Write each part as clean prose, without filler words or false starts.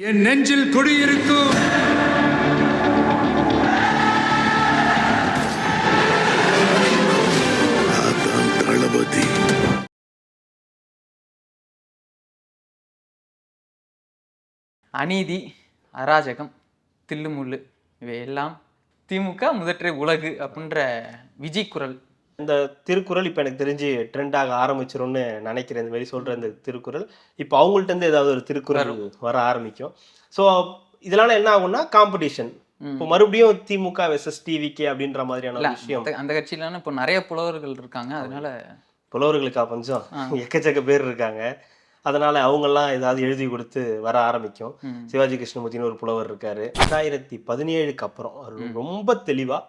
என் நெஞ்சில் குடியிருக்கும் தளபதி. அநீதி, அராஜகம், தில்லுமுள்ளு இவையெல்லாம் திமுக முதற்றை உலகு அப்படின்ற விஜய் குரல். இந்த திருக்குறள் இப்போ எனக்கு தெரிஞ்சு ட்ரெண்டாக ஆரம்பிச்சிரும்னு நினைக்கிறேன். இந்த மாதிரி சொல்கிற இந்த திருக்குறள் இப்போ அவங்கள்ட்டேருந்து ஏதாவது ஒரு திருக்குறள் வர ஆரம்பிக்கும். ஸோ இதனால என்ன ஆகும்னா காம்படிஷன். இப்போ மறுபடியும் திமுக வெர்சஸ் டிவிகே அப்படின்ற மாதிரியான ஒரு விஷயம். அந்த கட்சியில இப்போ நிறைய புலவர்கள் இருக்காங்க. அதனால புலவர்களுக்கா கொஞ்சம் எக்கச்சக்க பேர் இருக்காங்க. அதனால அவங்கெல்லாம் ஏதாவது எழுதி கொடுத்து வர ஆரம்பிக்கும். சிவாஜி கிருஷ்ணமூர்த்தின்னு ஒரு புலவர் இருக்காரு. 2017க்கு அப்புறம் ரொம்ப தெளிவா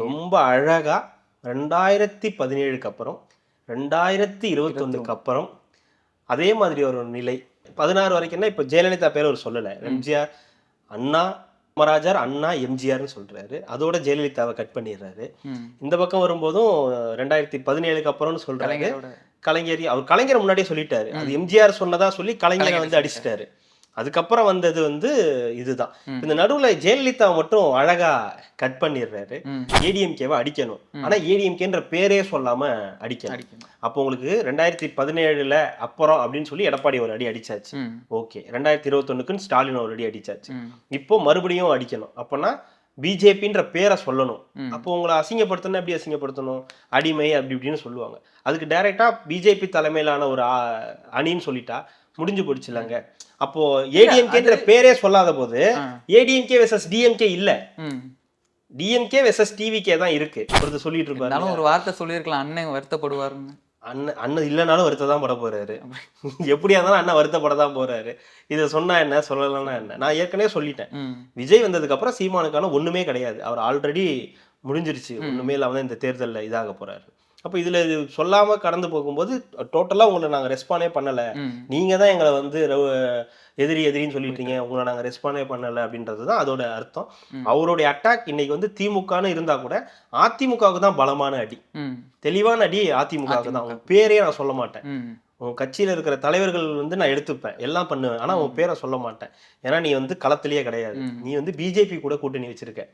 ரொம்ப அழகா 2017க்கு அப்புறம் 2021க்கு அப்புறம் அதே மாதிரி ஒரு நிலை 16 வரைக்கும்னா இப்போ ஜெயலலிதா பேர் அவர் சொல்லலை. எம்ஜிஆர், அண்ணா, காமராஜர், அண்ணா, எம்ஜிஆர்னு சொல்றாரு. அதோட ஜெயலலிதாவை கட் பண்ணிடுறாரு. இந்த பக்கம் வரும்போதும் 2017க்கு அப்புறம்னு சொல்றாரு. கலைஞர், அவர் கலைஞரை முன்னாடியே சொல்லிட்டாரு. அது எம்ஜிஆர் சொன்னதா சொல்லி கலைஞரை வந்து அடிச்சிட்டாரு. அதுக்கப்புறம் வந்தது வந்து இதுதான். இந்த நடுவுல ஜெயலலிதா மட்டும் அழகா கட் பண்ணிடுறாரு. ஏடிஎம்கேவை அடிக்கணும், ஆனா ஏடிஎம்கேன்ற பேரே சொல்லாம அடிக்கணும். அப்போ உங்களுக்கு 2017ல அப்புறம் அப்படின்னு சொல்லி எடப்பாடி ஒரு அடி அடிச்சாச்சு. ஓகே, 2021க்கு ஸ்டாலின் ஒரு அடி அடிச்சாச்சு. இப்போ மறுபடியும் அடிக்கணும். அப்போனா பிஜேபின்ற பேரை சொல்லணும். அப்போ உங்களை அசிங்கப்படுத்தணும். எப்படி அசிங்கப்படுத்தணும்? அடிமை அப்படி இப்படின்னு சொல்லுவாங்க. அதுக்கு டைரக்டா பிஜேபி தலைமையிலான ஒரு அணின்னு சொல்லிட்டா முடிஞ்சு போயிடுச்சுலங்க. அப்போ ஏடிஎம்கேன்ற பேரே சொல்லாத போது ஏடிஎம்கே வெர்சஸ் டிஎம்கே இல்ல, டிஎம்கே வெர்சஸ் டிவிகே தான் இருக்கு. ஒருத்தர் சொல்லிட்டு இருப்பாரு. ஒரு வார்த்தை சொல்லியிருக்கலாம், அண்ணன் வருத்தப்படுவாருன்னு. அண்ணன் இல்லைனாலும் வருத்ததான் பட போறாரு. எப்படியா இருந்தாலும் அண்ணன் வருத்தப்பட தான் போறாரு. இதை சொன்னா என்ன, சொல்லலன்னா என்ன? நான் ஏற்கனவே சொல்லிட்டேன். விஜய் வந்ததுக்கு அப்புறம் சீமானுக்கான ஒண்ணுமே கிடையாது. அவர் ஆல்ரெடி முடிஞ்சிருச்சு. ஒண்ணுமே இல்லாம இந்த தேர்தலில் இதாக போறாரு. அப்போ இதுல இது சொல்லாம கடந்து போகும்போது டோட்டலா உங்களை நாங்க ரெஸ்பாண்டே பண்ணல, நீங்க தான் எங்களை வந்து எதிரின்னு சொல்லிட்டீங்க, உங்களை நாங்க ரெஸ்பாண்டே பண்ணல அப்படின்றதுதான் அதோட அர்த்தம். அவருடைய அட்டாக் இன்னைக்கு வந்து திமுகன்னு இருந்தா கூட அதிமுகவுக்கு தான் பலமான அடி, தெளிவான அடி அதிமுகவுக்கு தான். உங்க பேரே நான் சொல்ல மாட்டேன். உன் கட்சியில இருக்கிற தலைவர்கள் வந்து நான் எடுத்துப்பேன், எல்லாம் பண்ணுவேன், ஆனா உன் பேரை சொல்ல மாட்டேன். ஏன்னா நீ வந்து களத்திலேயே கிடையாது. நீ வந்து பிஜேபி கூட கூட்டணி வச்சிருக்க.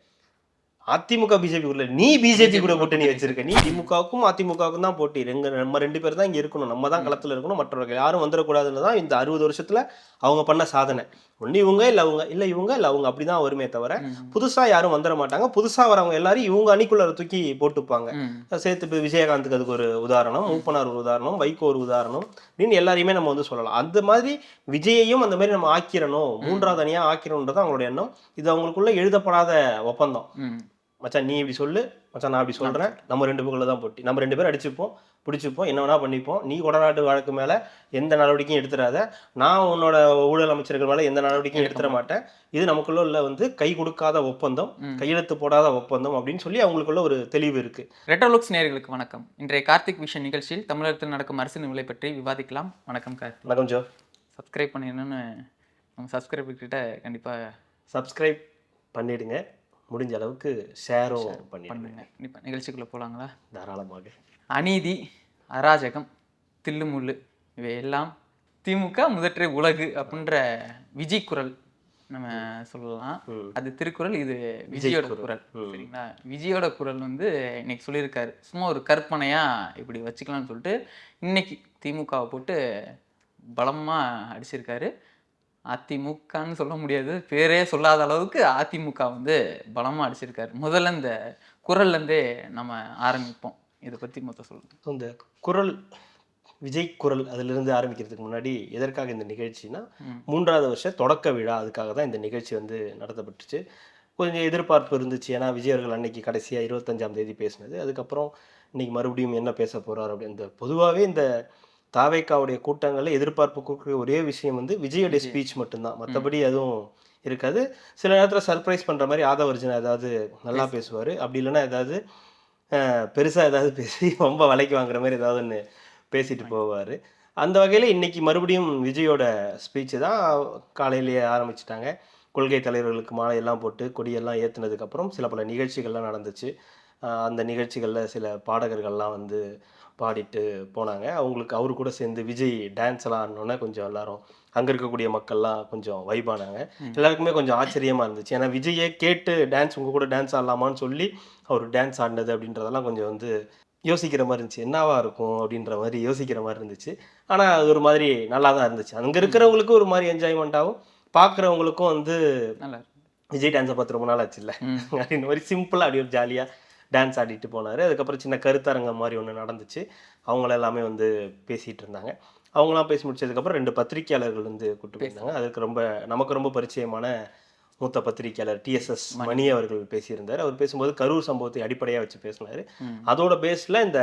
அதிமுக பிஜேபி உள்ள நீ பிஜேபி கூட கூட்டணி வச்சிருக்க. நீ திமுகவுக்கும் அதிமுகவுக்கும் தான் போட்டி. நம்ம 2 பேர் தான் இங்க இருக்கணும், நம்ம தான் களத்துல இருக்கணும், மற்றவர்கள் யாரும் வந்துடக்கூடாதுன்னு தான் இந்த 60 வருஷத்துல அவங்க பண்ண சாதனை. ஒண்ணு இவங்க இல்ல அவங்க, இல்ல இவங்க இல்ல அவங்க, அப்படிதான் வருமே தவிர புதுசா யாரும் வந்துட மாட்டாங்க. புதுசா வரவங்க எல்லாரும் இவங்க அணிக்குள்ள தூக்கி போட்டுப்பாங்க. சேர்த்து விஜயகாந்துக்கு அதுக்கு ஒரு உதாரணம், மூப்பனார் ஒரு உதாரணம், வைகோ ஒரு உதாரணம் அப்படின்னு எல்லாரையுமே நம்ம வந்து சொல்லலாம். அந்த மாதிரி விஜயையும் அந்த மாதிரி நம்ம ஆக்கிரணும், 3வது அணியா ஆக்கிரணும்ன்றது அவங்களுடைய எண்ணம். இது அவங்களுக்குள்ள எழுதப்படாத ஒப்பந்தம். மச்சான் நீ இப்படி சொல்லு, மச்சான் நான் அப்படி சொல்றேன், நம்ம 2 பேருக்குள்ள தான் போட்டி. நம்ம 2 பேரும் அடிச்சுப்போம், பிடிச்சிப்போம், என்ன வேணா பண்ணிப்போம். நீ கொடநாட்டு வழக்கு மேல எந்த நடவடிக்கையும் எடுத்துடாத, நான் உன்னோட ஊழல் அமைச்சர்கள் மேல எந்த நடவடிக்கையும் எடுத்துட மாட்டேன். இது நமக்குள்ள உள்ள வந்து கை கொடுக்காத ஒப்பந்தம், கையெழுத்து போடாத ஒப்பந்தம் அப்படின்னு சொல்லி அவங்களுக்குள்ள ஒரு தெளிவு இருக்கு. ரெட்ரோலுக்ஸ் நேயர்களுக்கு வணக்கம். இன்றைய கார்த்திக் விஷன் நிகழ்ச்சியில் தமிழகத்தில் நடக்கும் அரசியல் நிலை பற்றி விவாதிக்கலாம். வணக்கம் கார்த்திக். வணக்கம் ஜோ. சப்ஸ்கிரைப் பண்ணிடணும்னு நம்ம சப்ஸ்கிரைபர் கிட்ட கண்டிப்பா சப்ஸ்கிரைப் பண்ணிடுங்க, முடிஞ்ச அளவுக்கு ஷேரும் பண்ணிடுங்க. இப்போ நிகழ்ச்சிக்குள்ளே போகலாங்களா? தாராளமாக. அநீதி, அராஜகம், தில்லுமுள்ளு இவையெல்லாம் திமுக முதற்றை உலகு அப்படின்ற விஜய் குரல் நம்ம சொல்லலாம். அது திருக்குறள், இது விஜயோட குரல். சரிங்களா? விஜயோட குரல் வந்து இன்னைக்கு சொல்லியிருக்காரு. சும்மா ஒரு கற்பனையா இப்படி வச்சுக்கலாம்னு சொல்லிட்டு இன்னைக்கு திமுகவை போட்டு பலமாக அடிச்சிருக்காரு. அதிமுகன்னு சொல்ல முடியாது, பேரே சொல்லாத அளவுக்கு அதிமுக வந்து பலமாக அடிச்சிருக்காரு. முதல்ல இந்த குரல்லேருந்தே நம்ம ஆரம்பிப்போம். இதை பற்றி மொத்தம் சொல்லுங்க. இந்த குரல், விஜய் குரல் அதிலிருந்து ஆரம்பிக்கிறதுக்கு முன்னாடி எதற்காக இந்த நிகழ்ச்சினா 3வது வருஷ தொடக்க விழா, அதுக்காக தான் இந்த நிகழ்ச்சி வந்து நடத்தப்பட்டுச்சு. கொஞ்சம் எதிர்பார்ப்பு இருந்துச்சு. ஏன்னா விஜய் அவர்கள் அன்னைக்கு கடைசியாக 25ஆம் தேதி பேசினது. அதுக்கப்புறம் இன்னைக்கு மறுபடியும் என்ன பேச போறார் அப்படின்னு. பொதுவாகவே இந்த தாவேக்காவுடைய கூட்டங்களில் எதிர்பார்ப்புக்கு ஒரே விஷயம் வந்து விஜயோடைய ஸ்பீச் மட்டும்தான், மற்றபடி எதுவும் இருக்காது. சில நேரத்தில் சர்ப்ரைஸ் பண்ணுற மாதிரி ஆதவர்ஜுனா ஏதாவது நல்லா பேசுவார், அப்படி இல்லைன்னா ஏதாவது பெருசாக ஏதாவது பேசி ரொம்ப விலைக்கு வாங்குற மாதிரி ஏதாவது ஒன்று பேசிட்டு போவார். அந்த வகையில் இன்னைக்கு மறுபடியும் விஜயோட ஸ்பீச்சு தான் காலையிலேயே ஆரம்பிச்சிட்டாங்க. கொள்கை தலைவர்களுக்கு மாலையெல்லாம் போட்டு கொடியெல்லாம் ஏற்றுனதுக்கப்புறம் சில பல நிகழ்ச்சிகள்லாம் நடந்துச்சு. அந்த நிகழ்ச்சிகளில் சில பாடகர்கள்லாம் பாடிட்டு போனாங்க. அவங்களுக்கு அவரு கூட சேர்ந்து விஜய் டான்ஸ் எல்லாம் ஆடினோன்னே கொஞ்சம் எல்லாரும் அங்கே இருக்கக்கூடிய மக்கள்லாம் கொஞ்சம் வைபானாங்க. எல்லாருக்குமே கொஞ்சம் ஆச்சரியமாக இருந்துச்சு. ஏன்னா விஜயை கேட்டு டான்ஸ் உங்கள் கூட டான்ஸ் ஆடலாமான்னு சொல்லி அவர் டான்ஸ் ஆடினது அப்படின்றதெல்லாம் கொஞ்சம் வந்து யோசிக்கிற மாதிரி இருந்துச்சு. என்னவா இருக்கும் அப்படின்ற மாதிரி யோசிக்கிற மாதிரி இருந்துச்சு. ஆனால் அது ஒரு மாதிரி நல்லா தான் இருந்துச்சு. அங்கே இருக்கிறவங்களுக்கும் ஒரு மாதிரி என்ஜாய்மெண்ட்டாகவும், பார்க்குறவங்களுக்கும் வந்து நல்லா விஜய் டான்ஸை பார்த்து ரொம்ப நாள் ஆச்சு இல்லை அப்படின்ற மாதிரி சிம்பிளாக அப்படி ஒரு ஜாலியாக டான்ஸ் ஆடிட்டு போனார். அதுக்கப்புறம் சின்ன கருத்தரங்கம் மாதிரி ஒன்று நடந்துச்சு. அவங்கள எல்லாமே வந்து பேசிகிட்டு இருந்தாங்க. அவங்களாம் பேசி முடிச்சதுக்கப்புறம் 2 பத்திரிகையாளர்கள் வந்து கூப்பிட்டு போயிருந்தாங்க. அதுக்கு நமக்கு ரொம்ப பரிச்சயமான மூத்த பத்திரிகையாளர் டிஎஸ்எஸ் மணி அவர்கள் பேசியிருந்தார். அவர் பேசும்போது கரூர் சம்பவத்தை அடிப்படையாக வச்சு பேசினார். அதோட பேஸில் இந்த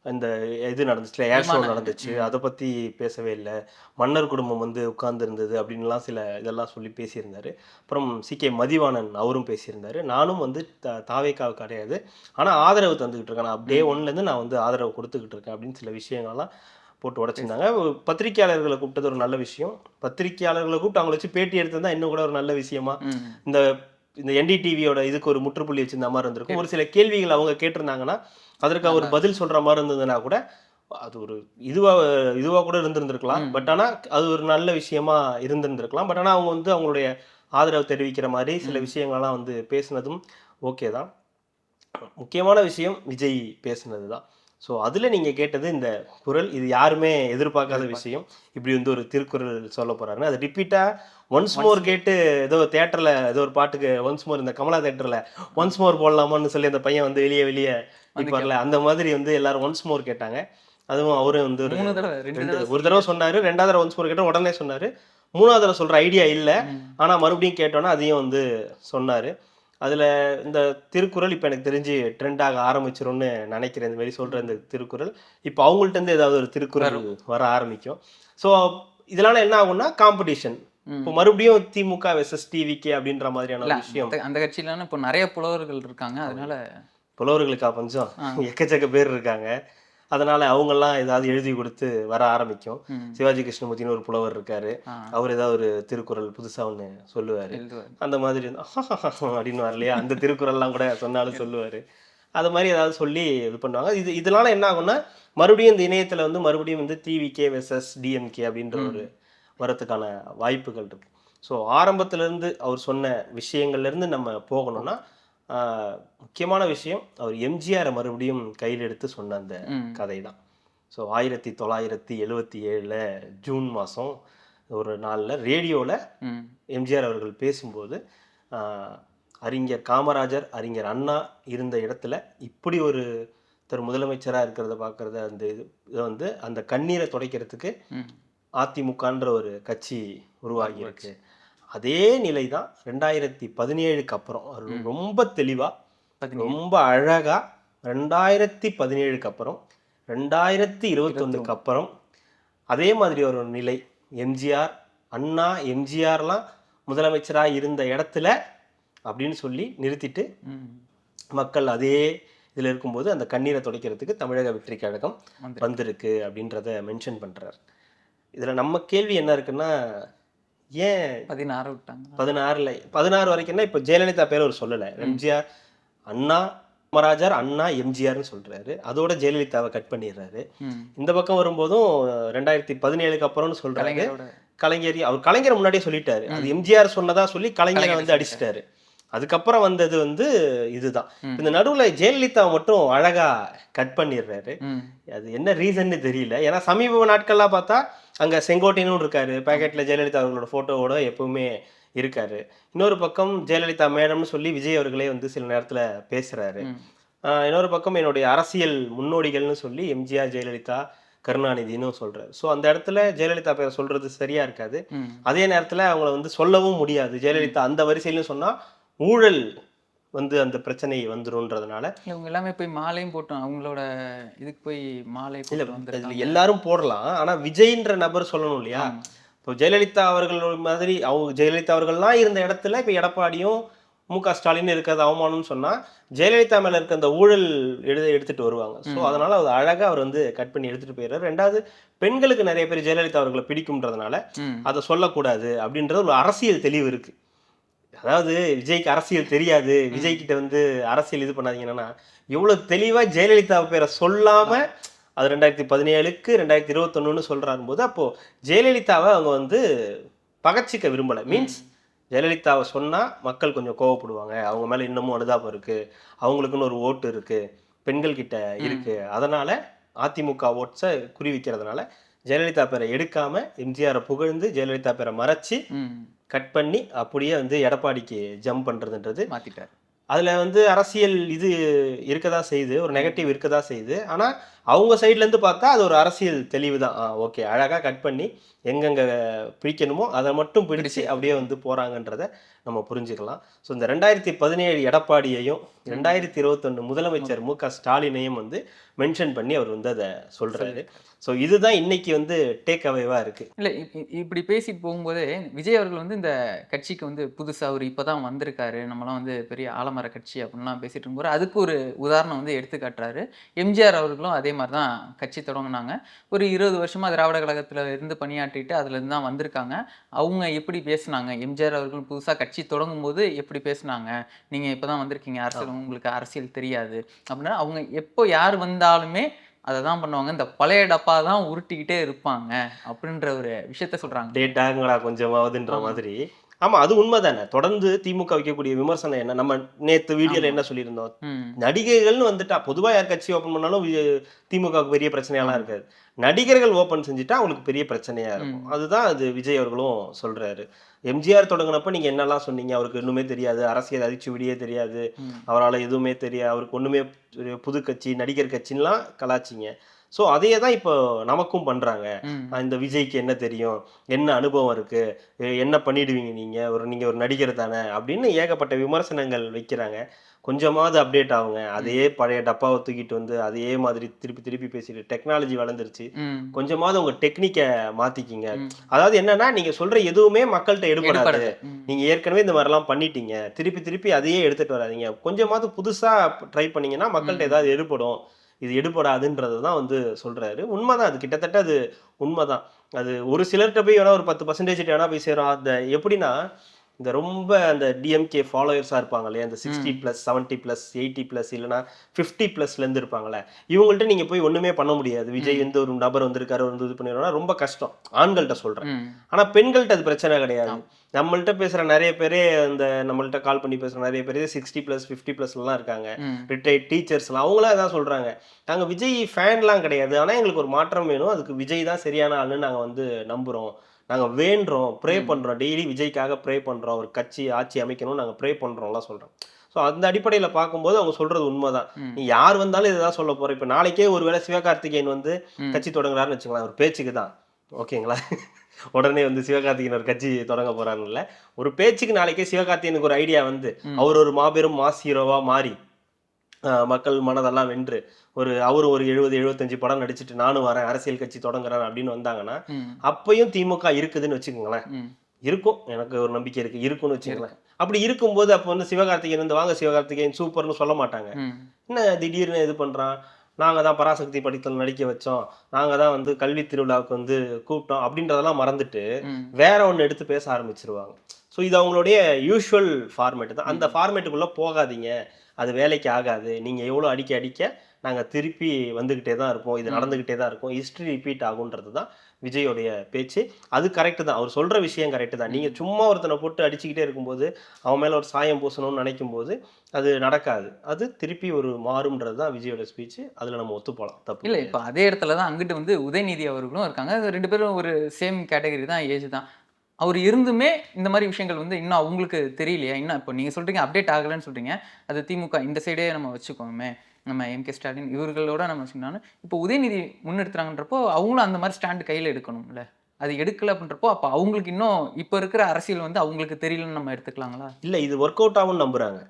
இந்த இது நடந்துச்சுல, ஏர் ஷோ நடந்துச்சு, அதை பற்றி பேசவே இல்லை. மன்னர் குடும்பம் வந்து உட்கார்ந்து இருந்தது அப்படின்லாம் சில இதெல்லாம் சொல்லி பேசியிருந்தார். அப்புறம் CK மதிவாணன் அவரும் பேசியிருந்தார். நானும் வந்து தாவேக்காவு கிடையாது, ஆனால் ஆதரவு தந்துக்கிட்டு இருக்கேன். நான் டே 1லேருந்து நான் வந்து ஆதரவு கொடுத்துக்கிட்டு இருக்கேன் அப்படின்னு சில விஷயங்கள்லாம் போட்டு உடச்சிருந்தாங்க. பத்திரிகையாளர்களை கூப்பிட்டது ஒரு நல்ல விஷயம். பத்திரிகையாளர்களை கூப்பிட்டு அவங்கள வச்சு பேட்டி எடுத்தது இன்னும் கூட ஒரு நல்ல விஷயமா இந்த இந்த NDTVயோட இதுக்கு ஒரு முற்றுப்புள்ளி வச்சிருந்த மாதிரி இருந்திருக்கும். ஒரு சில கேள்விகள் அவங்க கேட்டிருந்தாங்கன்னா அதற்கு அவர் பதில் சொல்ற மாதிரி இருந்ததுன்னா கூட அது ஒரு இதுவா கூட இருந்திருந்திருக்கலாம். பட் ஆனால் அது ஒரு நல்ல விஷயமா இருந்திருந்திருக்கலாம். பட் ஆனால் அவங்க வந்து அவங்களுடைய ஆதரவு தெரிவிக்கிற மாதிரி சில விஷயங்கள்லாம் வந்து பேசுனதும் ஓகே தான். முக்கியமான விஷயம் விஜய் பேசுனது தான். ஸோ அதில் நீங்கள் கேட்டது இந்த குரல், இது யாருமே எதிர்பார்க்காத விஷயம். இப்படி வந்து ஒரு திருக்குறள் சொல்ல போகிறாருன்னு அது ரிப்பீட்டாக ஒன்ஸ் மோர் கேட்டு ஏதோ தேட்டரில் ஏதோ ஒரு பாட்டுக்கு ஒன்ஸ் மோர் இந்த கமலா தேட்டரில் ஒன்ஸ் மோர் போடலாமான்னு சொல்லி அந்த பையன் வந்து வெளியே நிற்பார்ல, அந்த மாதிரி வந்து எல்லாரும் ஒன்ஸ் மோர் கேட்டாங்க. அதுவும் அவரும் வந்து ஒரு தடவை சொன்னார், 2வது தடவை ஒன்ஸ் மோர் கேட்டால் உடனே சொன்னார். 3வது தடவை சொல்கிற ஐடியா இல்லை, ஆனால் மறுபடியும் கேட்டோன்னா அதையும் வந்து சொன்னார். அதில் இந்த திருக்குறள் இப்போ எனக்கு தெரிஞ்சு ட்ரெண்டாக ஆரம்பிச்சிரும்னு நினைக்கிறேன். இந்த மாதிரி சொல்கிற இந்த திருக்குறள் இப்போ அவங்கள்ட்டேருந்து ஏதாவது ஒரு திருக்குறள் வர ஆரம்பிக்கும். ஸோ இதனால என்ன ஆகும்னா காம்படிஷன். இப்போ மறுபடியும் திமுக வெர்சஸ் டிவிகே அப்படின்ற மாதிரியான விஷயம். அந்த கட்சியில இப்போ நிறைய புலவர்கள் இருக்காங்க. அதனால புலவர்களுக்கா கொஞ்சம் எக்கச்சக்க பேர் இருக்காங்க. அதனால அவங்கெல்லாம் ஏதாவது எழுதி கொடுத்து வர ஆரம்பிக்கும். சிவாஜி கிருஷ்ணமூர்த்தின்னு ஒரு புலவர் இருக்காரு, அவர் ஏதாவது ஒரு திருக்குறள் புதுசா ஒன்று சொல்லுவாரு. அந்த மாதிரி அப்படின்னு வரலையா, அந்த திருக்குறள்லாம் கூட சொன்னாலும் சொல்லுவாரு. அது மாதிரி ஏதாவது சொல்லி இது பண்ணுவாங்க. இதனால என்ன ஆகும்னா மறுபடியும் இந்த இணையத்துல வந்து மறுபடியும் வந்து டிவிகே வெர்சஸ் டிஎம்கே அப்படின்ற ஒரு வரத்துக்கான வாய்ப்புகள் இருக்கு. ஸோ ஆரம்பத்திலேருந்து அவர் சொன்ன விஷயங்கள்லேருந்து நம்ம போகணும்னா முக்கியமான விஷயம் அவர் எம்ஜிஆரை மறுபடியும் கையில் எடுத்து சொன்ன அந்த கதை தான். ஸோ 1977 ஜூன் மாதம் ஒரு நாளில் ரேடியோவில் எம்ஜிஆர் அவர்கள் பேசும்போது அறிஞர் காமராஜர், அறிஞர் அண்ணா இருந்த இடத்துல இப்படி ஒரு முதலமைச்சராக இருக்கிறத பார்க்குறத அந்த இதை வந்து அந்த கண்ணீரை துடைக்கிறதுக்கு அதிமுகன்ற ஒரு கட்சி உருவாகி இருக்கு. அதே நிலை தான் 2017க்கு அப்புறம் ரொம்ப தெளிவாக ரொம்ப அழகாக 2017க்கு அப்புறம் 2021க்கு அப்புறம் அதே மாதிரி ஒரு நிலை. எம்ஜிஆர் அண்ணா எம்ஜிஆர்லாம் முதலமைச்சராக இருந்த இடத்துல அப்படின்னு சொல்லி நிறுத்திட்டு மக்கள் அதே இதில் இருக்கும்போது அந்த கண்ணீரை துடைக்கிறதுக்கு தமிழக வெற்றி கழகம் வந்திருக்கு அப்படின்றத மென்ஷன் பண்ணுறார். இதில் நம்ம கேள்வி என்ன இருக்குன்னா, ஏன் 16 விட்டாங்க? 16 வரைக்கும்னா இப்போ ஜெயலலிதா பேர் அவர் சொல்லலை. எம்ஜிஆர் அண்ணா காமராஜர் அண்ணா எம்ஜிஆர்னு சொல்றாரு, அதோட ஜெயலலிதாவை கட் பண்ணிடுறாரு. இந்த பக்கம் வரும்போதும் 2017க்கு அப்புறம்னு சொல்றாரு. அவர் கலைஞரை முன்னாடியே சொல்லிட்டாரு, அது எம்ஜிஆர் சொன்னதா சொல்லி கலைஞரை வந்து அடிச்சிட்டாரு. அதுக்கப்புறம் வந்தது வந்து இதுதான். இந்த நடுவுல ஜெயலலிதா மட்டும் அழகா கட் பண்ணிடுறாரு. அது என்ன ரீசன்னு தெரியல. ஏன்னா சமீப நாட்கள்லாம் பார்த்தா அங்க செங்கோட்டையனும் இருக்காரு, பேக்கெட்ல ஜெயலலிதா அவர்களோட போட்டோவோட எப்பவுமே இருக்காரு. இன்னொரு பக்கம் ஜெயலலிதா மேடம்னு சொல்லி விஜய் அவர்களே வந்து சில நேரத்துல பேசுறாரு. இன்னொரு பக்கம் என்னுடைய அரசியல் முன்னோடிகள்னு சொல்லி எம்ஜிஆர், ஜெயலலிதா, கருணாநிதினு சொல்றாரு. ஸோ அந்த இடத்துல ஜெயலலிதா பேரை சொல்றது சரியா இருக்காது. அதே நேரத்துல அவங்கள வந்து சொல்லவும் முடியாது. ஜெயலலிதா அந்த வரிசையிலும் சொன்னா ஊழல் வந்து அந்த பிரச்சனை வந்துரும்ன்றதுனால இவங்க எல்லாமே போய் மாலையும் போட்டோம். அவங்களோட இதுக்கு போய் மாலை இல்ல எல்லாரும் போடலாம். ஆனா விஜய்ன்ற நபர் சொல்லணும் இல்லையா? இப்போ ஜெயலலிதா அவர்கள் மாதிரி ஜெயலலிதா அவர்கள்லாம் இருந்த இடத்துல இப்போ எடப்பாடியும் MK ஸ்டாலின் இருக்கிறது அவமானம்னு சொன்னா ஜெயலலிதா மேல இருக்க அந்த ஊழல் எடுத்துட்டு வருவாங்க. ஸோ அதனால அது அழகா அவர் வந்து கட் பண்ணி எடுத்துட்டு போயிடுறாரு. 2வது பெண்களுக்கு நிறைய பேர் ஜெயலலிதா அவர்களை பிடிக்கும்ன்றதுனால அதை சொல்லக்கூடாது அப்படின்றது ஒரு அரசியல் தெளிவு இருக்கு. அதாவது விஜய்க்கு அரசியல் தெரியாது, விஜய் கிட்ட வந்து அரசியல் இது பண்ணாதீங்கன்னா எவ்வளவு தெளிவா ஜெயலலிதா பேரை சொல்லாம அது 2017க்கு 2021 சொல்றாரும் போது அப்போ ஜெயலலிதாவை அவங்க வந்து பகச்சிக்க விரும்பல. மீன்ஸ் ஜெயலலிதாவை சொன்னா மக்கள் கொஞ்சம் கோவப்படுவாங்க, அவங்க மேல இன்னமும் அனுதாபம் இருக்கு, அவங்களுக்குன்னு ஒரு ஓட்டு இருக்கு, பெண்கள் கிட்ட இருக்கு, அதனால அதிமுக ஓட்ஸை குறி வைக்கிறதுனால ஜெயலலிதா பேரை எடுக்காம எம்ஜிஆரை புகழ்ந்து ஜெயலலிதா பேரை மறைச்சு கட் பண்ணி அப்படியே வந்து எடப்பாடிக்கு ஜம்ப் பண்றதுன்றது மாத்திட்டார். அதுல வந்து அரசியல் இது இருக்கதா செய்யுது, ஒரு நெகட்டிவ் இருக்கதா செய்யுது. ஆனா அவங்க சைட்ல இருந்து பார்த்தா அது ஒரு அரசியல் தெளிவு தான். ஓகே, அழகா கட் பண்ணி எங்கெங்க பிடிக்கணுமோ அதை மட்டும் பிடிச்சு அப்படியே வந்து போறாங்கன்றத நம்ம புரிஞ்சுக்கலாம். ஸோ இந்த 2017 எடப்பாடியையும் 2021 முதலமைச்சர் மு.க. ஸ்டாலினையும் வந்து மென்ஷன் பண்ணி அவர் வந்து அதை சொல்றாரு. ஸோ இதுதான் இன்னைக்கு வந்து டேக் அவேவா இருக்கு. இல்லை, இப்படி பேசிட்டு போகும்போதே விஜய் அவர்கள் வந்து இந்த கட்சிக்கு வந்து புதுசாக அவர் இப்போ தான் வந்திருக்காரு, நம்மலாம் வந்து பெரிய ஆலமர கட்சி அப்படின்லாம் பேசிட்டு இருக்கும்போது அதுக்கு ஒரு உதாரணம் வந்து எடுத்து காட்டுறாரு. எம்ஜிஆர் அவர்களும் அதே மாதிரி தான் கட்சி தொடங்கினாங்க. ஒரு 20 வருஷமாக திராவிட கழகத்தில் இருந்து பணியாற்றிட்டு அதுலேருந்து தான் வந்திருக்காங்க. அவங்க எப்படி பேசுனாங்க, எம்ஜிஆர் அவர்கள் புதுசாக கட்சி தொடங்கும் போது எப்படி பேசுனாங்க, நீங்கள் இப்போ தான் வந்திருக்கீங்க, அரசியல் உங்களுக்கு அரசியல் தெரியாது அப்படின்னா அவங்க எப்போ யார் வந்தாலுமே அதை தான் பண்ணுவாங்க, இந்த பழைய டப்பா தான் உருட்டிக்கிட்டே இருப்பாங்க அப்படின்ற ஒரு விஷயத்த சொல்றாங்க. டேட்டாங்கடா கொஞ்சமாவதுன்ற மாதிரி. ஆமா, அது உண்மைதானே. தொடர்ந்து திமுக வைக்கக்கூடிய விமர்சனம் என்ன, நம்ம நேத்து வீடியோல என்ன சொல்லியிருந்தோம், நடிகைகள்னு வந்துட்டா பொதுவா யார் கட்சி ஓபன் பண்ணாலும் திமுகவுக்கு பெரிய பிரச்சனையெல்லாம் இருக்காது, நடிகர்கள் ஓபன் செஞ்சுட்டா அவங்களுக்கு பெரிய பிரச்சனையா இருக்கும். அதுதான் அது விஜய் அவர்களும் சொல்றாரு. எம்ஜிஆர் தொடங்கினப்ப நீங்க என்னெல்லாம் சொன்னீங்க, அவருக்கு இன்னுமே தெரியாது, அரசியல் அரிச்சுவடியே தெரியாது, அவரால் எதுவுமே தெரியாது, அவருக்கு ஒண்ணுமே புது கட்சி நடிகர் கட்சின்லாம் கலாச்சிங்க. ஸோ அதையே தான் இப்போ நமக்கும் பண்றாங்க. இந்த விஜய்க்கு என்ன தெரியும், என்ன அனுபவம் இருக்கு, என்ன பண்ணிடுவீங்க நீங்க ஒரு நடிகர் தானே அப்படின்னு ஏகப்பட்ட விமர்சனங்கள் வைக்கிறாங்க. கொஞ்சமாவது அப்டேட் ஆகுங்க. அதே பழைய டப்பாவை தூக்கிட்டு வந்து அதே மாதிரி திருப்பி திருப்பி பேசிட்டு, டெக்னாலஜி வளர்ந்துருச்சு, கொஞ்சமாவது உங்க டெக்னிக்கை மாத்திக்கிங்க. அதாவது என்னன்னா, நீங்க சொல்ற எதுவுமே மக்கள்கிட்ட எடுபடாது, நீங்க ஏற்கனவே இந்த மாதிரிலாம் பண்ணிட்டீங்க, திருப்பி திருப்பி அதையே எடுத்துட்டு வராதீங்க, கொஞ்சமாவது புதுசா ட்ரை பண்ணீங்கன்னா மக்கள்கிட்ட ஏதாவது எடுபடும், இது எடுபடாதுன்றது தான் வந்து சொல்றாரு. உண்மைதான், அது கிட்டத்தட்ட அது உண்மைதான். அது ஒரு சிலர்கிட்ட போய் வேணா ஒரு 10% வேணா போய் சேரும். அந்த எப்படின்னா, இந்த ரொம்ப அந்த டிஎம்கே ஃபாலோயர்ஸாக இருப்பாங்க இல்லையா, இந்த 60+, 70+, 80+, இல்லைனா 50+லேருந்து இருப்பாங்களே, இவங்கள்ட்ட நீங்கள் போய் ஒன்றுமே பண்ண முடியாது. விஜய் எந்த ஒரு நபர் வந்திருக்காரு வந்து இது பண்ணிடுறோம்னா ரொம்ப கஷ்டம், ஆண்கள்கிட்ட சொல்கிறேன். ஆனால் பெண்கள்கிட்ட அது பிரச்சனை கிடையாது. நம்மள்கிட்ட பேசுகிற நிறைய பேரே, இந்த நம்மள்கிட்ட கால் பண்ணி பேசுகிற நிறைய பேர் 60+, 50+லாம் இருக்காங்க, ரிட்டையர்ட் டீச்சர்ஸ்லாம், அவங்களாம் இதான் சொல்கிறாங்க, நாங்கள் விஜய் ஃபேன்லாம் கிடையாது, ஆனால் எங்களுக்கு ஒரு மாற்றம் வேணும், அதுக்கு விஜய் தான் சரியான ஆளுன்னு நாங்கள் வந்து நம்புகிறோம், நாங்கள் வேண்டுறோம், ப்ரே பண்ணுறோம், டெய்லி விஜய்க்காக ப்ரே பண்ணுறோம், ஒரு கட்சி ஆட்சி அமைக்கணும்னு நாங்கள் ப்ரே பண்ணுறோம்லாம் சொல்கிறோம். ஸோ அந்த அடிப்படையில் பார்க்கும்போது அவங்க சொல்கிறது உண்மை தான். நீ யார் வந்தாலும் இதை தான் சொல்ல போகிறோம். இப்போ நாளைக்கே ஒரு வேளை சிவகார்த்திகேயன் வந்து கட்சி தொடங்குறாருன்னு வச்சுக்கலாம், ஒரு பேச்சுக்கு தான், ஓகேங்களா, உடனே வந்து சிவகார்த்திகேயன் ஒரு கட்சி தொடங்க போகிறாங்கல்ல, ஒரு பேச்சுக்கு நாளைக்கே சிவகார்த்திகேயனுக்கு ஒரு ஐடியா வந்து அவர் ஒரு மாபெரும் மாஸ் ஹீரோவாக மாறி மக்கள் மனதெல்லாம் வென்று அவர் ஒரு 70-75 படம் நடிச்சுட்டு நானும் வரேன், அரசியல் கட்சி தொடங்குறேன் அப்படின்னு வந்தாங்கன்னா, அப்பயும் திமுக இருக்குதுன்னு வச்சுக்கோங்களேன், இருக்கும், எனக்கு ஒரு நம்பிக்கை இருக்கு, இருக்குன்னு வச்சுக்கோங்களேன். அப்படி இருக்கும்போது அப்போ வந்து சிவகார்த்திகேயன் வந்து வாங்க சிவகார்த்திகேயன் சூப்பர்னு சொல்ல மாட்டாங்க. என்ன திடீர்னு இது பண்றான், நாங்க தான் பராசக்தி படத்தில் நடிக்க வச்சோம், நாங்க தான் வந்து கல்வி திருவிழாவுக்கு வந்து கூப்பிட்டோம் அப்படின்றதெல்லாம் மறந்துட்டு வேற ஒன்று எடுத்து பேச ஆரம்பிச்சிருவாங்க. ஸோ இது அவங்களுடைய யூஷுவல் ஃபார்மேட் தான். அந்த ஃபார்மேட்டுக்குள்ளே போகாதீங்க, அது வேலைக்கு ஆகாது, நீங்கள் எவ்வளோ அடிக்க நாங்கள் திருப்பி வந்துக்கிட்டே தான் இருப்போம், இது நடந்துக்கிட்டே தான் இருக்கும், ஹிஸ்ட்ரி ரிப்பீட் ஆகுன்றது தான் விஜயோடைய பேச்சு. அது கரெக்டு தான், அவர் சொல்கிற விஷயம் கரெக்டு தான். நீங்கள் சும்மா ஒருத்தனை போட்டு அடிச்சுக்கிட்டே இருக்கும்போது அவன் மேலே ஒரு சாயம் பூசணும்னு நினைக்கும் போது அது நடக்காது, அது திருப்பி ஒரு மாறும்ன்றது தான் விஜயோட ஸ்பீச்சு. அதில் நம்ம ஒத்து போகலாம், தப்பு இல்லை. இப்போ அதே இடத்துல தான் அங்கிட்டு வந்து உதயநிதி அவர்களும் இருக்காங்க, 2 பேரும் ஒரு சேம் கேட்டகரி தான், ஏஜ் தான். அவர் இருந்துமே இந்த மாதிரி விஷயங்கள் வந்து இன்னும் அவங்களுக்கு தெரியலையா? இன்னும் இப்போ நீங்கள் சொல்கிறீங்க அப்டேட் ஆகலைன்னு சொல்கிறீங்க, அது திமுக இந்த சைடே நம்ம வச்சுக்கோமே, நம்ம எம்.கே. ஸ்டாலின் இவர்களோட நம்ம வச்சுக்கோம்னா, இப்போ உதயநிதி முன்னெடுத்துறாங்கன்றப்போ அவங்களும் அந்த மாதிரி ஸ்டாண்டு கையில் எடுக்கணும்ல, அது எடுக்கல அப்படின்றப்போ அப்போ அவங்களுக்கு இன்னும் இப்போ இருக்கிற அரசியல் வந்து அவங்களுக்கு தெரியலன்னு நம்ம எடுத்துக்கலாங்களா? இல்லை, இது ஒர்க் அவுட் ஆகும்னு நம்புறாங்க,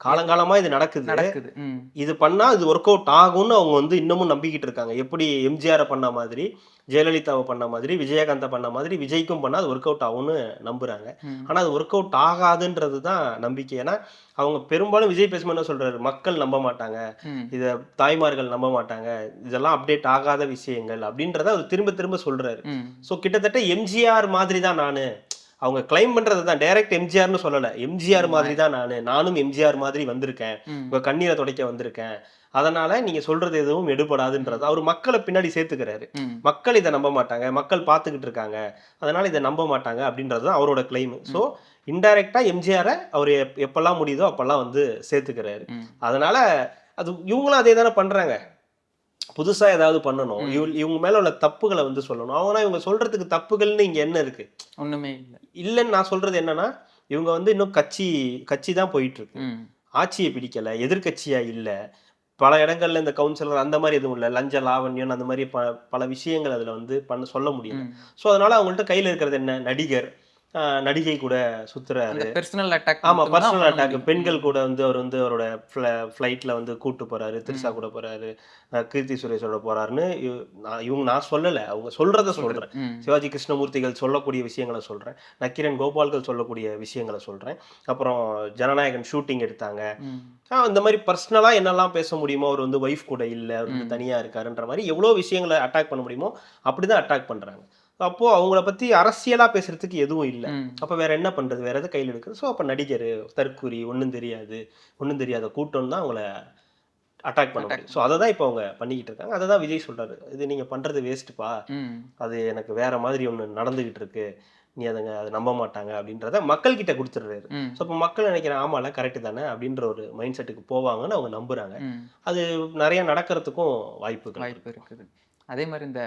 காலங்காலமா இது நடக்குது, ம். இது பண்ணா இது ஒர்க் அவுட் ஆகும்னு அவங்க வந்து இன்னமும் நம்பிக்கிட்டு இருக்காங்க. எப்படி எம்ஜிஆரை பண்ண மாதிரி, ஜெயலலிதாவை பண்ண மாதிரி, விஜயகாந்தை பண்ண மாதிரி விஜய்க்கும் பண்ணா அது ஒர்க் அவுட் ஆகும்னு நம்புறாங்க. ஆனா அது ஒர்க் அவுட் ஆகாதுன்றது தான் நம்பிக்கை. ஏன்னா அவங்க பெரும்பாலும் விஜய் பேசும்போது என்ன சொல்றாரு, மக்கள் நம்ப மாட்டாங்க, இதை தாய்மார்கள் நம்ப மாட்டாங்க, இதெல்லாம் அப்டேட் ஆகாத விஷயங்கள் அப்படின்றத அவர் திரும்ப திரும்ப சொல்றாரு. ஸோ கிட்டத்தட்ட எம்ஜிஆர் மாதிரி தான் நானு, அவங்க கிளைம் பண்றது தான், டைரக்ட் எம்ஜிஆர்னு சொல்லல. எம்ஜிஆர் மாதிரி தான் நானும் எம்ஜிஆர் மாதிரி வந்திருக்கேன், உங்க கண்ணீரை துடைக்க வந்திருக்கேன், அதனால நீங்க சொல்றது எதுவும் எடுபடாதுன்றது அவர் மக்களை பின்னாடி சேர்த்துக்கிறாரு. மக்கள் இதை நம்ப மாட்டாங்க, மக்கள் பார்த்துக்கிட்டு இருக்காங்க, அதனால இதை நம்ப மாட்டாங்க அப்படின்றது தான் அவரோட கிளைம். ஸோ இன்டைரக்டா எம்ஜிஆரை அவர் எப்பெல்லாம் முடியுதோ அப்பெல்லாம் வந்து சேர்த்துக்கிறாரு. அதனால அது இவங்களும் அதே தானே பண்றாங்க. புதுசா ஏதாவது பண்ணணும், இவங்க மேல உள்ள தப்புகளை வந்து சொல்லணும். ஆனா இவங்க சொல்றதுக்கு தப்புகள்னு இங்க என்ன இருக்கு? ஒண்ணுமே இல்லை. இல்லைன்னு நான் சொல்றது என்னன்னா, இவங்க வந்து இன்னும் கட்சி தான் போயிட்டு இருக்கு, ஆட்சியை பிடிக்கல, எதிர்கட்சியா இல்ல, பல இடங்கள்ல இந்த கவுன்சிலர் அந்த மாதிரி எதுவும் இல்லை, லஞ்ச லாவண்யம் அந்த மாதிரி பல விஷயங்கள் அதுல வந்து சொல்ல முடியல. ஸோ அதனால அவங்கள்ட்ட கையில இருக்கிறது என்ன? நடிகர், நடிகை கூட சுத்துறாரு, பர்சனல் அட்டாக். ஆமா பர்சனல் அட்டாக். பெண்கள் கூட வந்து அவர் வந்து அவரோட ஃப்ளைட்ல வந்து கூட்டு போறாரு, திருஷா கூட போறாரு, கீர்த்தி சுரேஷோட போறாருன்னு நான் சொல்லல, அவங்க சொல்றத சொல்றேன். சிவாஜி கிருஷ்ணமூர்த்திகள் சொல்லக்கூடிய விஷயங்களை சொல்றேன், நக்கீரன் கோபால்கள் சொல்லக்கூடிய விஷயங்களை சொல்றேன். அப்புறம் ஜனநாயகன் ஷூட்டிங் எடுத்தாங்க, இந்த மாதிரி பர்சனலா என்னெல்லாம் பேச முடியுமோ, அவர் வந்து ஒய்ஃப் கூட இல்லை, அவர் வந்து தனியா இருக்காருன்ற மாதிரி எவ்வளவு விஷயங்களை அட்டாக் பண்ண முடியுமோ அப்படிதான் அட்டாக் பண்றாங்க. அப்போ அவங்கள பத்தி அரசியலா பேசுறதுக்கு எதுவும் இல்லை. அப்ப வேற என்ன பண்றது? வேற எதை கையில் எடுக்குது? ஸோ அப்ப நடிகர், தற்கூரி, ஒன்றும் தெரியாத கூட்டம் தான் அவங்கள அட்டாக் பண்ண முடியும். ஸோ அதை தான் இப்போ அவங்க பண்ணிக்கிட்டு இருக்காங்க. அதை தான் விஜய் சொல்றாரு, இது நீங்க பண்றது வேஸ்ட்டுப்பா, அது எனக்கு வேற மாதிரி ஒன்று நடந்துகிட்டு இருக்கு, நீ அதை நம்ப மாட்டாங்க அப்படின்றத மக்கள் கிட்ட கொடுத்துடுறாரு. ஸோ இப்போ மக்கள் நினைக்கிறேன், ஆமால கரெக்ட் தானே அப்படின்ற ஒரு மைண்ட் செட்டுக்கு போவாங்கன்னு அவங்க நம்புறாங்க. அது நிறைய நடக்கிறதுக்கும் வாய்ப்பு இருக்குது. அதே மாதிரி இந்த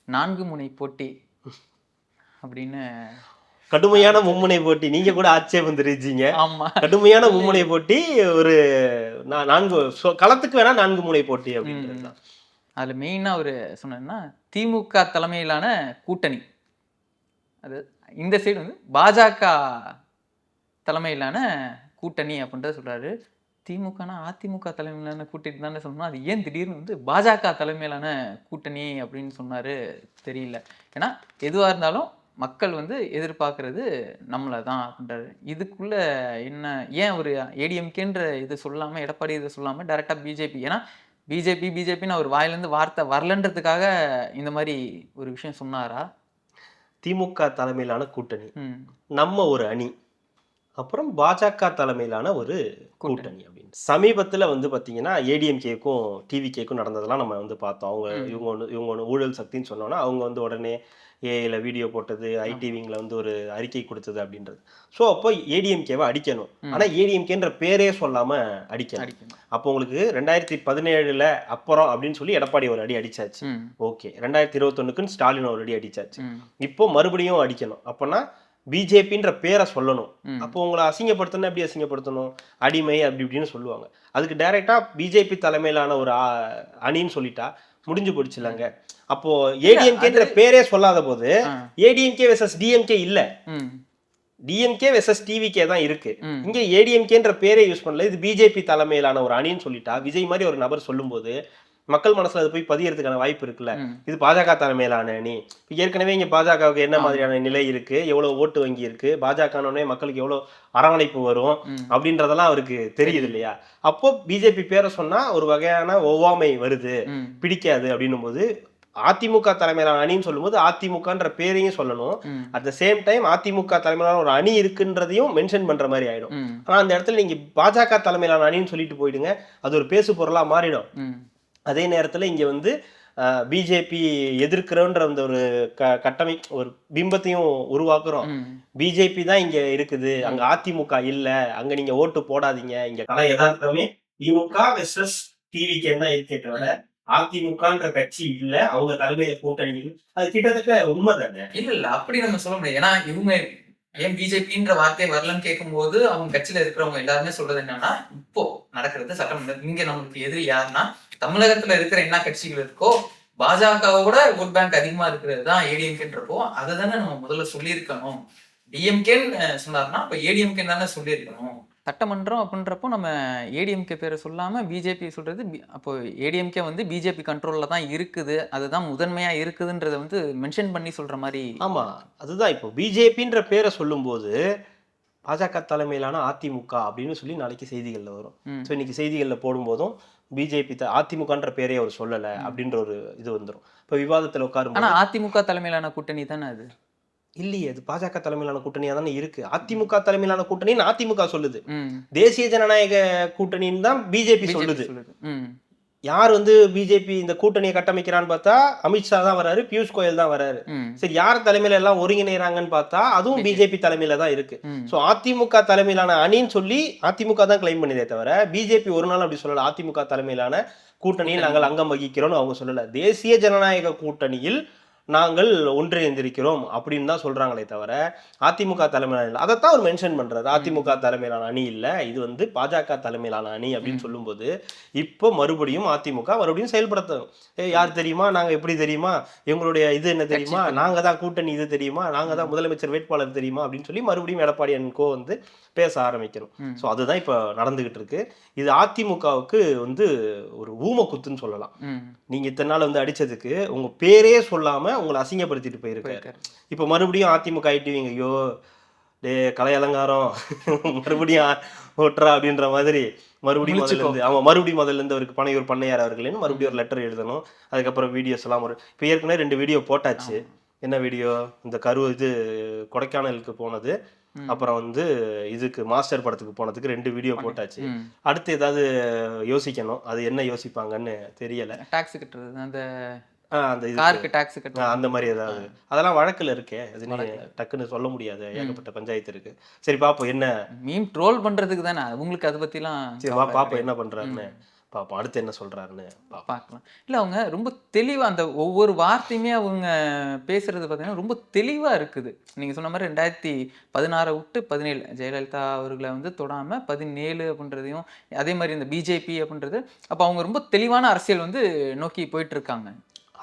4 முனை போட்டி அப்படின்னு கடுமையான மும்முனை போட்டி, நீங்க கூட ஆட்சேபம் தெரிவிச்சீங்க. ஆமா, கடுமையான மும்முனை போட்டி, ஒரு 4 களத்துக்கு வேணா 4 முனை போட்டி அப்படின்றது தான். அதுல மெயினா அவரு சொன்னா திமுக தலைமையிலான கூட்டணி, அது இந்த சைடு வந்து பாஜக தலைமையிலான கூட்டணி அப்படின்றத சொல்றாரு. திமுகனா அதிமுக தலைமையிலான கூட்டணி தானே சொல்லணும், அது ஏன் திடீர்னு வந்து பாஜக தலைமையிலான கூட்டணி அப்படின்னு சொன்னாரு தெரியல. ஏன்னா எதுவாக இருந்தாலும் மக்கள் வந்து எதிர்பார்க்கறது நம்மளை தான் அப்படின்றாரு. இதுக்குள்ள என்ன, ஏன் ஒரு ஏடிஎம்கேன்ற இது சொல்லாமல், எடப்பாடி இதை சொல்லாமல் டைரெக்டாக பிஜேபி, ஏன்னா பிஜேபின்னு அவர் வாயிலேருந்து வார்த்தை வரலன்றதுக்காக இந்த மாதிரி ஒரு விஷயம் சொன்னாரா? திமுக தலைமையிலான கூட்டணி, நம்ம ஒரு அணி, அப்புறம் பாஜக தலைமையிலான ஒரு கூட்டணி அப்படின்னு சமீபத்துல வந்து பாத்தீங்கன்னா ஏடிஎம்கேக்கும் டிவிகேக்கும் நடந்ததெல்லாம் நம்ம வந்து பார்த்தோம். இவங்க ஒன்று ஊழல் சக்தின்னு சொன்னோன்னா அவங்க வந்து உடனே ஏஐல வீடியோ போட்டது, ஐடிவிங்கில் வந்து ஒரு அறிக்கை கொடுத்தது அப்படின்றது. ஸோ அப்போ ஏடிஎம்கேவை அடிக்கணும், ஆனால் ஏடிஎம்கேன்ற பேரே சொல்லாமல் அடிக்கணும். அப்போ உங்களுக்கு 2017 அப்புறம் அப்படின்னு சொல்லி எடப்பாடி ஒரு அடி அடிச்சாச்சு, ஓகே. 2021க்குன்னு ஸ்டாலின் ஒரு அடி அடிச்சாச்சு, இப்போ மறுபடியும் அடிக்கணும். அப்போனா பிஜேபின்ற பேரை சொல்லணும். அப்போ உங்களை அசிங்கப்படுத்தணும், எப்படி அசிங்கப்படுத்தணும்? அடிமை அப்படி இப்படின்னு சொல்லுவாங்க. அதுக்கு டைரக்டா பிஜேபி தலைமையிலான ஒரு அணின்னு சொல்லிட்டா முடிஞ்சு போயிடுச்சுலங்க. அப்போ ஏடிஎம்கேன்ற பேரே சொல்லாத போது ஏடிஎம்கே வெர்சஸ் டிஎம்கே இல்ல, டிஎம்கே வெர்சஸ் டிவிகே தான் இருக்கு. இங்க ஏடிஎம்கேன்ற பேரே யூஸ் பண்ணல, இது பிஜேபி தலைமையிலான ஒரு அணின்னு சொல்லிட்டா விஜய் மாதிரி ஒரு நபர் சொல்லும் போது மக்கள் மனசுல அது போய் பதியறதுக்கான வாய்ப்பு இருக்குல்ல. இது பாஜக தலைமையிலான அணி, ஏற்கனவே இங்க பாஜகவுக்கு என்ன மாதிரியான நிலை இருக்கு, எவ்வளவு ஓட்டு வங்கி இருக்கு, பாஜகனே மக்களுக்கு எவ்வளவு அரவணைப்பு வரும் அப்படின்றதெல்லாம் அவருக்கு தெரியுது இல்லையா. அப்போ பிஜேபி பேரை சொன்னா ஒரு வகையான ஒவ்வாமை வருது, பிடிக்காது அப்படின்னும் போது அதிமுக தலைமையிலான அணின்னு சொல்லும் போது அதிமுகன்ற பேரையும் சொல்லணும். At the same time AIADMK தலைமையிலான ஒரு அணி இருக்குன்றதையும் மென்ஷன் பண்ற மாதிரி ஆயிடும். ஆனா அந்த இடத்துல நீங்க பாஜக தலைமையிலான அணின்னு சொல்லிட்டு போயிடுங்க, அது ஒரு பேசு பொருளா மாறிடும். அதே நேரத்துல இங்க வந்து பிஜேபி எதிர்க்கிறோன்ற அந்த ஒரு ஒரு பிம்பத்தையும் உருவாக்குறோம். பிஜேபி தான் இங்க இருக்குது, அங்க அதிமுக இல்ல, அங்க நீங்க ஓட்டு போடாதீங்க. இங்க கலை யதார்த்தமே திமுக வெர்சஸ் டிவிகே தான் இருக்கே தவிர அதிமுகன்ற கட்சி இல்ல, அவங்க தலைமையில கூட்டணி. அது கிட்டத்தட்ட உண்மை தானே? இல்ல அப்படி நம்ம சொல்ல முடியாது. ஏன்னா இவங்க ஏன் பிஜேபின்ற வார்த்தை வரலன்னு கேட்கும் போது அவங்க கட்சியில இருக்கிறவங்க எல்லாருமே சொல்றது என்னன்னா, இப்போ நடக்கிறது சட்டமன்றம், இங்க நம்மளுக்கு எதிரி யாருன்னா தமிழகத்துல இருக்கிற என்ன கட்சிகள் இருக்கோ பாஜகவோட ஓட் பேங்க் அதிகமா இருக்கிறது தான் ஏடிஎம்கேன்றப்போ அதை தானே நம்ம முதல்ல சொல்லியிருக்கணும். டிஎம்கேன்னு சொன்னார்னா அப்ப ஏடிஎம்கேன்னு தானே சொல்லியிருக்கணும். சட்டமன்றம் அப்படின்றப்போ நம்ம ஏடிஎம்கே பேரை சொல்லாம பிஜேபி சொல்றது, அப்போ ஏடிஎம்கே வந்து பிஜேபி கண்ட்ரோல்ல தான் இருக்குது, அதுதான் முதன்மையா இருக்குதுன்றத வந்து மென்ஷன் பண்ணி சொல்ற மாதிரி. ஆமா, அதுதான் இப்போ பிஜேபின்ற பேரை சொல்லும் போது பாஜக தலைமையிலான அதிமுக அப்படின்னு சொல்லி நாளைக்கு செய்திகள்ல வரும். ஸோ இன்னைக்கு செய்திகள்ல போடும்போதும் பிஜேபி அதிமுகன்ற பேரே அவர் சொல்லல அப்படின்ற ஒரு இது வந்துடும். இப்போ விவாதத்துல உட்காரும். ஆனா அதிமுக தலைமையிலான கூட்டணி தானே அது. இல்லையே, அது பாஜக தலைமையிலான கூட்டணியா தானே இருக்கு. அதிமுக தலைமையிலான கூட்டணின்னு அதிமுக சொல்லுது. ம். தேசிய ஜனநாயக கூட்டணின்னு தான் பிஜேபி சொல்லுது. சொல்லுது. ம். யார் வந்து பிஜேபி இந்த கூட்டணியை கட்டமைக்கிறான்னு பார்த்தா அமித்ஷா தான் வராரு, பியூஷ் கோயல் தான் வராரு. ம். சரி, யார் தலைமையில எல்லாம் ஒருங்கிணைறாங்கன்னு பார்த்தா அதுவும் பிஜேபி தலைமையில தான் இருக்கு. ம். ஸோ அதிமுக தலைமையிலான அணின்னு சொல்லி அதிமுக தான் கிளைம் பண்ணிதே தவிர பிஜேபி ஒரு நாள் அப்படி சொல்லல. அதிமுக தலைமையிலான கூட்டணியில் நாங்கள் அங்கம் வகிக்கிறோம்னு அவங்க சொல்லல. தேசிய ஜனநாயக கூட்டணியில் நாங்கள் ஒன்றிணைந்திருக்கிறோம் அப்படின்னு தான் சொல்றாங்களே தவிர அதிமுக தலைமையிலான அதைத்தான் அவர் மென்ஷன் பண்றாரு. அதிமுக தலைமையிலான அணி இல்ல, இது வந்து பாஜக தலைமையிலான அணி அப்படின்னு சொல்லும்போது இப்போ மறுபடியும் அதிமுக மறுபடியும் செயல்படுத்தணும். யார் தெரியுமா, நாங்க எப்படி தெரியுமா, எங்களுடைய இது என்ன தெரியுமா, நாங்க தான் கூட்டணி இது தெரியுமா, நாங்க தான் முதலமைச்சர் வேட்பாளர் தெரியுமா அப்படின்னு சொல்லி மறுபடியும் எடப்பாடி அன்கோ வந்து பேச ஆரம்பிக்கணும். ஸோ அதுதான் இப்போ நடந்துகிட்டு இருக்கு. இது அதிமுகவுக்கு வந்து ஒரு ஊமக்குத்துன்னு சொல்லலாம். நீங்க இத்தனை நாள் வந்து அடிச்சதுக்கு உங்க பேரே சொல்லாம உங்களை அசிங்கப்படுத்திட்டு போயிருக்காரு. இப்ப மறுபடியும் அதிமுக ஆயிட்டுவீங்க, ஐயோ டே கலை அலங்காரம் மறுபடியும் ஓட்டுறா அப்படின்ற மாதிரி மறுபடியும் முதல்ல இருந்து மறுபடியும் முதல்ல இருந்து அவருக்கு பனையூர் பண்ணையார் அவர்களேன்னு மறுபடியும் ஒரு லெட்டர் எழுதணும். அதுக்கப்புறம் வீடியோஸ் எல்லாம் இப்போ ஏற்கனவே 2 வீடியோ போட்டாச்சு. என்ன வீடியோ, இந்த இது கொடைக்கானலுக்கு போனது, அப்புறம் வந்து இதுக்கு மாஸ்டர் படத்துக்கு போனதுக்கு 2 வீடியோ போட்டாச்சு. அடுத்து ஏதாவது யோசிக்கணும், அது என்ன யோசிப்பாங்கன்னு தெரியல. டாக்ஸ் கட்டுறது, அந்த காருக்கு டாக்ஸ் கட்டுறது, அந்த மாதிரி ஏதாவது அதெல்லாம் வழக்குல இருக்கே, அது டக்குன்னு சொல்ல முடியாது, ஏகப்பட்ட பஞ்சாயத்து இருக்கு. சரி பாப்போம் என்ன மீம் ட்ரோல் பண்றதுக்கு தானே உங்களுக்கு அதை பத்திலாம். சரி பாப்போம் என்ன பண்றாருன்னு பார்ப்போம், அடுத்து என்ன சொல்றாருன்னு பார்க்கலாம். இல்லை அவங்க ரொம்ப தெளிவாக அந்த ஒவ்வொரு வார்த்தையுமே அவங்க பேசுறது பார்த்தீங்கன்னா ரொம்ப தெளிவாக இருக்குது. நீங்கள் சொன்ன மாதிரி 2016 விட்டு 17 ஜெயலலிதா அவர்களை வந்து தொடாமல் 17 அப்படின்றதையும் அதே மாதிரி இந்த பிஜேபி அப்படின்றது, அப்போ அவங்க ரொம்ப தெளிவான அரசியல் வந்து நோக்கி போயிட்டு இருக்காங்க.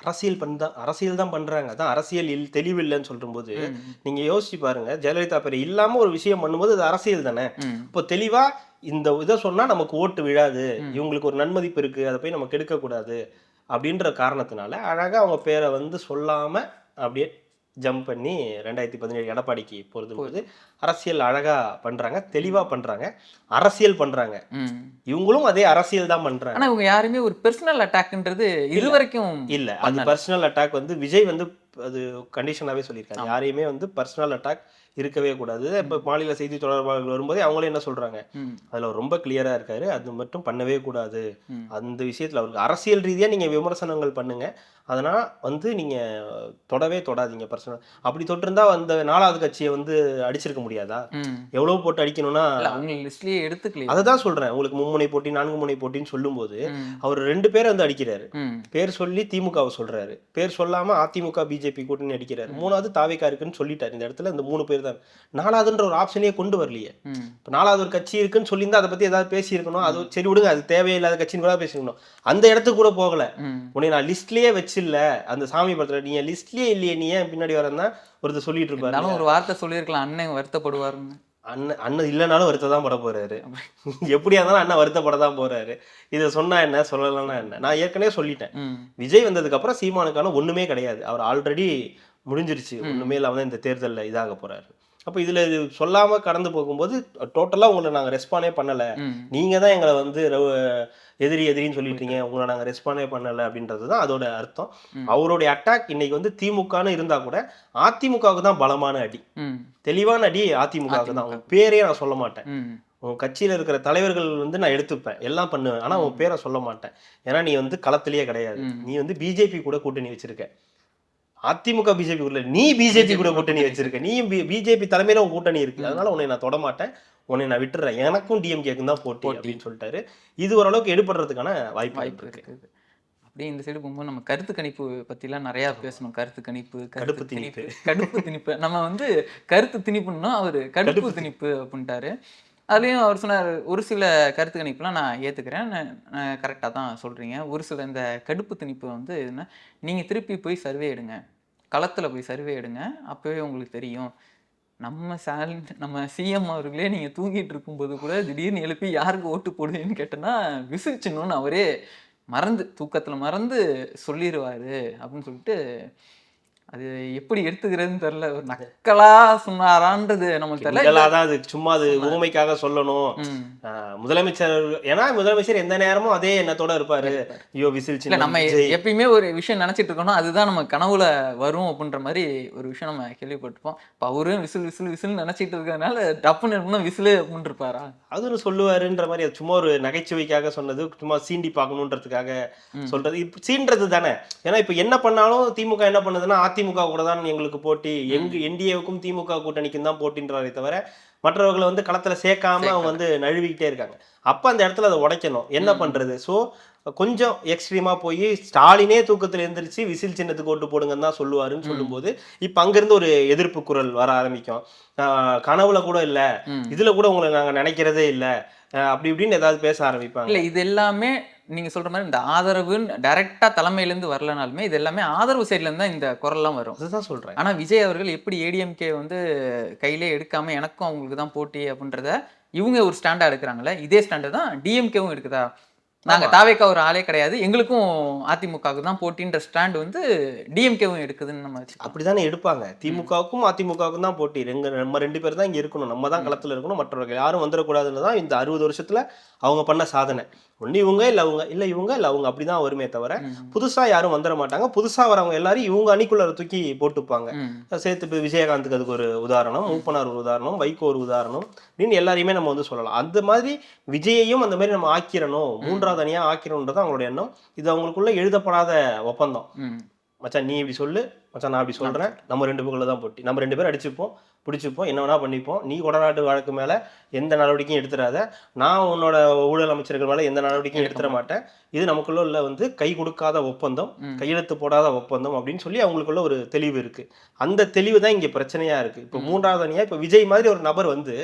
அரசியல் தான் பண்றாங்க. அதான் அரசியல் தெளிவில்லைன்னு சொல்லும்போது நீங்க யோசிச்சு பாருங்க, ஜெயலலிதா பேர் இல்லாம ஒரு விஷயம் பண்ணும்போது அது அரசியல் தானே. இப்போ தெளிவா இந்த இதை சொன்னா நமக்கு ஓட்டு விழாது, இவங்களுக்கு ஒரு நன்மதிப்பு இருக்கு, அதை போய் நம்ம கெடுக்க கூடாது அப்படின்ற காரணத்தினால அழகா அவங்க பேரை வந்து சொல்லாம அப்படியே ஜம்ப் பண்ணி 2017 எடப்பாடிக்கு போது அரசியல் அழகா பண்றாங்க, தெளிவா பண்றாங்க, அரசியல் பண்றாங்க. இவங்களும் அதே அரசியல் தான் பண்றாங்க. ஆனா இவங்க யாருமே ஒரு பர்சனல் அட்டாக்ன்றது இதுவரைக்கும் இல்ல. அது பர்சனல் அட்டாக் வந்து விஜய் வந்து அது கண்டிஷனாவே சொல்லியிருக்காங்க, யாரையுமே வந்து பர்சனல் அட்டாக் இருக்கவே கூடாது. இப்ப மாநில செய்தி தொடர்பாளர்கள் வரும்போதே அவங்களே என்ன சொல்றாங்க, அதுல ரொம்ப கிளியரா இருக்காரு, அது மட்டும் பண்ணவே கூடாது. அந்த விஷயத்துல அவருக்கு அரசியல் ரீதியா நீங்க விமர்சனங்கள் பண்ணுங்க, அதனால் வந்து நீங்கள் தொடவே தொடாதீங்க பர்சனல். அப்படி தொட்டிருந்தா அந்த 4வது கட்சியை வந்து அடிச்சிருக்க முடியாதா? எவ்வளோ போட்டு அடிக்கணும்னா லிஸ்ட்லயே எடுத்துக்கல. அதை தான் சொல்கிறேன், உங்களுக்கு 3 முனை போட்டி 4 முனை போட்டின்னு சொல்லும்போது அவர் 2 பேரை வந்து அடிக்கிறாரு. பேர் சொல்லி திமுகவை சொல்கிறாரு, பேர் சொல்லாமல் அதிமுக பிஜேபி கூட்டணி அடிக்கிறாரு. 3வது தாவேக்கா இருக்குன்னு சொல்லிட்டாரு. இந்த இடத்துல இந்த 3 பேர் தான். 4வதுன்ற ஒரு ஆப்ஷனையே கொண்டு வரலையே. இப்போ 4வது ஒரு கட்சி இருக்குன்னு சொல்லியிருந்தா அதை பற்றி ஏதாவது பேசியிருக்கணும். அது சரி விடுங்க, அது தேவையில்லாத கட்சின்னு கூட பேசிக்கணும். அந்த இடத்துக்கு கூட போகலை. உன்னை நான் லிஸ்ட்லேயே வச்சு இல்ல அந்த சாமி படத்துல நீங்க லிஸ்ட்லயே இல்லையே, நீ ஏன் பின்னாடி வரன்னா ஒருத்தர் சொல்லிட்டு இருப்பாரு. ஒரு வார்த்தை சொல்லியிருக்கலாம், அண்ணன் வருத்தப்படுவாருன்னு. அண்ணன் இல்லைனாலும் வருத்ததான் பட போறாரு. எப்படியா இருந்தாலும் அண்ணன் வருத்தப்பட தான் போறாரு. இதை சொன்னா என்ன, சொல்லலன்னா என்ன. நான் ஏற்கனவே சொல்லிட்டேன், விஜய் வந்ததுக்கு அப்புறம் சீமானுக்கான ஒண்ணுமே கிடையாது. அவர் ஆல்ரெடி முடிஞ்சிருச்சு, ஒண்ணுமே இல்லாம இந்த தேர்தலில் இதாக போறாரு. அப்போ இதுல இது சொல்லாம கடந்து போகும்போது டோட்டலா உங்களை நாங்க ரெஸ்பாண்டே பண்ணல, நீங்க தான் எங்களை வந்து எதிரின்னு சொல்லிட்டீங்க, உங்களை நாங்க ரெஸ்பாண்டே பண்ணல அப்படின்றதுதான் அதோட அர்த்தம். அவருடைய அட்டாக் இன்னைக்கு வந்து திமுகன்னு இருந்தா கூட அதிமுகவுக்கு தான் பலமான அடி, தெளிவான அடி அதிமுகவுக்கு தான். அவங்க பேரே நான் சொல்ல மாட்டேன், உன் கட்சியில இருக்கிற தலைவர்கள் வந்து நான் எடுத்துப்பேன், எல்லாம் பண்ணுவேன், ஆனா உன் பேரை சொல்ல மாட்டேன். ஏன்னா நீ வந்து களத்திலேயே கிடையாது. நீ வந்து பிஜேபி கூட கூட்டணி வச்சிருக்க, அதிமுக பிஜேபி கூட நீ பிஜேபி கூட கூட்டணி வச்சிருக்க, நீயும் பிஜேபி தலைமையில உன் கூட்டணி இருக்கு, அதனால உன்னை நான் தொட மாட்டேன், உன்னை நான் விட்டுறேன், எனக்கும் டிஎம்கேக்கும் தான் போட்டி அப்படின்னு சொல்லிட்டாரு. இது ஓரளவுக்கு எடுபடுறதுக்கான வாய்ப்பு இருக்கு. அப்படியே இந்த சைடு போகும்போது நம்ம கருத்து கணிப்பு பற்றிலாம் நிறையா பேசணும். கருத்து கணிப்பு, கடுப்பு திணிப்பு, கடுப்பு திணிப்பு. நம்ம வந்து கருத்து திணிப்புன்னா அவர் கடுப்பு திணிப்பு அப்படின்ட்டாரு. அதுலேயும் அவர் சொன்னார், ஒரு சில கருத்து கணிப்புலாம் நான் ஏற்றுக்கிறேன், நான் கரெக்டாக தான் சொல்கிறீங்க. ஒரு சில இந்த கடுப்பு திணிப்பு வந்து என்ன, நீங்கள் திருப்பி போய் சர்வே எடுங்க, களத்தில் போய் சர்வே எடுங்க, அப்போவே உங்களுக்கு தெரியும். நம்ம சிஎம் அவர்களே நீங்கள் தூங்கிட்டு இருக்கும்போது கூட திடீர்னு எழுப்பி யாருக்கு ஓட்டு போடுவீன்னு கேட்டோன்னா விசிச்சிடணும்னு அவரே தூக்கத்தில் மறந்து சொல்லிடுவார் அப்படின்னு சொல்லிட்டு அது எப்படி எடுத்துக்கிறதுன்னு தெரியல. ஒரு நக்கலா சொன்னாரான்றது நமக்கு தெரியல. கிண்டலாதான் அது, சும்மா அது ஊமைக்காக சொல்லணும். ம். முதலமைச்சர், ஏன்னா முதலமைச்சர் எந்த நேரமும் அதே எண்ணத்தோட இருப்பாரு. ஐயோ விசில் இல்ல சின்னம் நம்ம விஜய். எப்பயுமே ஒரு விஷயம் நினைச்சிட்டு இருக்கோம்னா அதுதான் நம்ம கனவுல வரும் அப்படின்ற மாதிரி ஒரு விஷயம் நம்ம கேள்விப்பட்டிருப்போம். இப்ப அவரும் விசில் விசில் விசில் நினைச்சிட்டு இருக்கிறதுனால டப்புன்னு இருக்குன்னா விசிலு அப்படின்னு இருப்பாரா? அதுன்னு சொல்லுவாருன்ற மாதிரி, அது சும்மா ஒரு நகைச்சுவைக்காக சொன்னது, சும்மா சீண்டி பார்க்கணுன்றதுக்காக சொல்றது. இப்ப சீன்றது தானே. ஏன்னா இப்ப என்ன பண்ணாலும் திமுக என்ன பண்ணுதுன்னா, அதிமுக கூட தான் எங்களுக்கு போட்டி, என்டிஏவுக்கும் திமுக கூட்டணிக்கும் தான் போட்டின்றாரே தவிர மற்றவர்களை வந்து களத்துல சேர்க்காம அவங்க வந்து நழுவிக்கிட்டே இருக்காங்க. அப்ப அந்த இடத்துல அதை உடைக்கணும். என்ன பண்றது? சோ கொஞ்சம் எக்ஸ்ட்ரீமா போய் ஸ்டாலினே தூக்கத்துல எந்திரிச்சு விசில் சின்னத்துக்கு ஓட்டு போடுங்கன்னு தான் சொல்லுவாருன்னு சொல்லும்போது, இப்ப அங்கிருந்து ஒரு எதிர்ப்பு குரல் வர ஆரம்பிக்கும். கனவுல கூட இல்ல, இதுல கூட உங்களை நாங்க நினைக்கிறதே இல்ல, அப்படி இப்படின்னு ஏதாவது பேச ஆரம்பிப்பாங்க. இல்ல இது எல்லாமே நீங்க சொல்ற மாதிரி இந்த ஆதரவுன்னு டைரக்டா தலைமையில இருந்து வரலனாலுமே இது எல்லாமே ஆதரவு சைடுல இருந்து தான் இந்த குரல்லாம் வரும். அதுதான் சொல்றேன். ஆனா விஜய் அவர்கள் எப்படி ஏடிஎம்கே வந்து கையிலே எடுக்காம எனக்கும் அவங்களுக்கு தான் போட்டி அப்படின்றத இவங்க ஒரு ஸ்டாண்டா எடுக்கிறாங்கல்ல, இதே ஸ்டாண்டை தான் டிஎம்கேவும் எடுக்குதா. நாங்க தாவேக்கா ஒரு ஆளே கிடையாது, எங்களுக்கும் அதிமுகவுக்கு தான் போட்டின்ற ஸ்டாண்ட் வந்து டிஎம்கேவும் எடுக்குதுன்னு நம்ம வச்சுக்கலாம். அப்படிதானே எடுப்பாங்க. திமுகவுக்கும் அதிமுகவுக்கும் தான் போட்டி. நம்ம 2 பேர் தான் இங்க இருக்கணும். நம்ம தான் களத்துல இருக்கணும். மற்றவர்கள் யாரும் வந்துடக்கூடாதுன்னு தான் இந்த 60 வருஷத்துல அவங்க பண்ண சாதனை. ஒண்ணு இவங்க இல்ல அவங்க, இல்ல இவங்க இல்ல அவங்க, அப்படிதான் வருமே தவிர புதுசா யாரும் வந்துட மாட்டாங்க. புதுசா வரவங்க எல்லாரும் இவங்க அணிக்குள்ள தூக்கி போட்டுப்பாங்க. சேர்த்து இப்ப விஜயகாந்துக்கு அதுக்கு ஒரு உதாரணம், மூப்பனார் ஒரு உதாரணம், வைகோ ஒரு உதாரணம் அப்படின்னு எல்லாரையுமே நம்ம வந்து சொல்லலாம். அந்த மாதிரி விஜயையும் அந்த மாதிரி நம்ம ஆக்கிரணும், 3வது அணியா ஆக்கிரணும்ன்றது அவங்களுடைய எண்ணம். இது அவங்களுக்குள்ள எழுதப்படாத ஒப்பந்தம். மச்சான் நீ இப்படி சொல்லு, மச்சான் நான் அப்படி சொல்றேன், நம்ம 2 பேருக்குள்ள தான் போட்டி, நம்ம 2 பேரும் அடிச்சுப்போம், பிடிச்சிப்போம், என்ன வேணா பண்ணிப்போம், நீ கொடநாட்டு வழக்கு மேல எந்த நடவடிக்கையும் எடுத்துடாத, நான் உன்னோட ஊழல் அமைச்சர்கள் மேல எந்த நடவடிக்கையும் எடுத்துட மாட்டேன், இது நமக்குள்ள உள்ள வந்து கை கொடுக்காத ஒப்பந்தம், கையெழுத்து போடாத ஒப்பந்தம் அப்படின்னு சொல்லி அவங்களுக்குள்ள ஒரு தெளிவு இருக்கு. அந்த தெளிவு தான் இங்க பிரச்சனையா இருக்கு. இப்போ 3வது அணியா இப்ப விஜய் மாதிரி ஒரு நபர் வந்து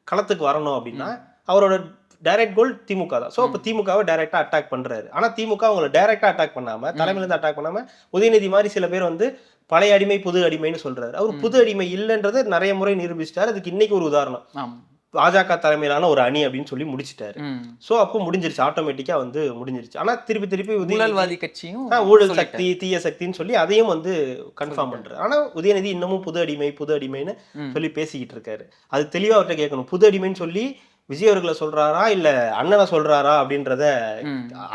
களத்துக்கு வரணும் அப்படின்னா அவரோட டைரக்ட் கோல் திமுக தான். ஸோ இப்போ திமுகவை டைரக்டா அட்டாக் பண்றாரு. ஆனா திமுக அவங்களை டைரக்டா அட்டாக் பண்ணாம, தலைமையில இருந்து அட்டாக் பண்ணாம, உதயநிதி மாதிரி சில பேர் வந்து பழைய அடிமை புது அடிமைன்னு சொல்றாரு. அவர் புது அடிமை இல்லைன்றது நிறைய முறை நிரூபிச்சிட்டாரு. அதுக்கு இன்னைக்கு ஒரு உதாரணம், பாஜக தலைமையிலான ஒரு அணி அப்படின்னு சொல்லி முடிச்சிட்டாரு. சோ அப்போ முடிஞ்சிருச்சு, ஆட்டோமேட்டிக்கா வந்து முடிஞ்சிருச்சு. ஆனா திருப்பி ஊழல்வாதி கட்சியும் ஊழல் சக்தி, தீய சக்தின்னு சொல்லி அதையும் வந்து கன்ஃபார்ம் பண்றாரு. ஆனா உதயநிதி இன்னமும் புது அடிமைன்னு சொல்லி பேசிக்கிட்டு இருக்காரு. அது தெளிவா அவர்கிட்ட கேட்கணும். புது அடிமைன்னு சொல்லி விஜய் அவர்களை சொல்றாரா இல்ல அண்ணனை சொல்றாரா அப்படின்றத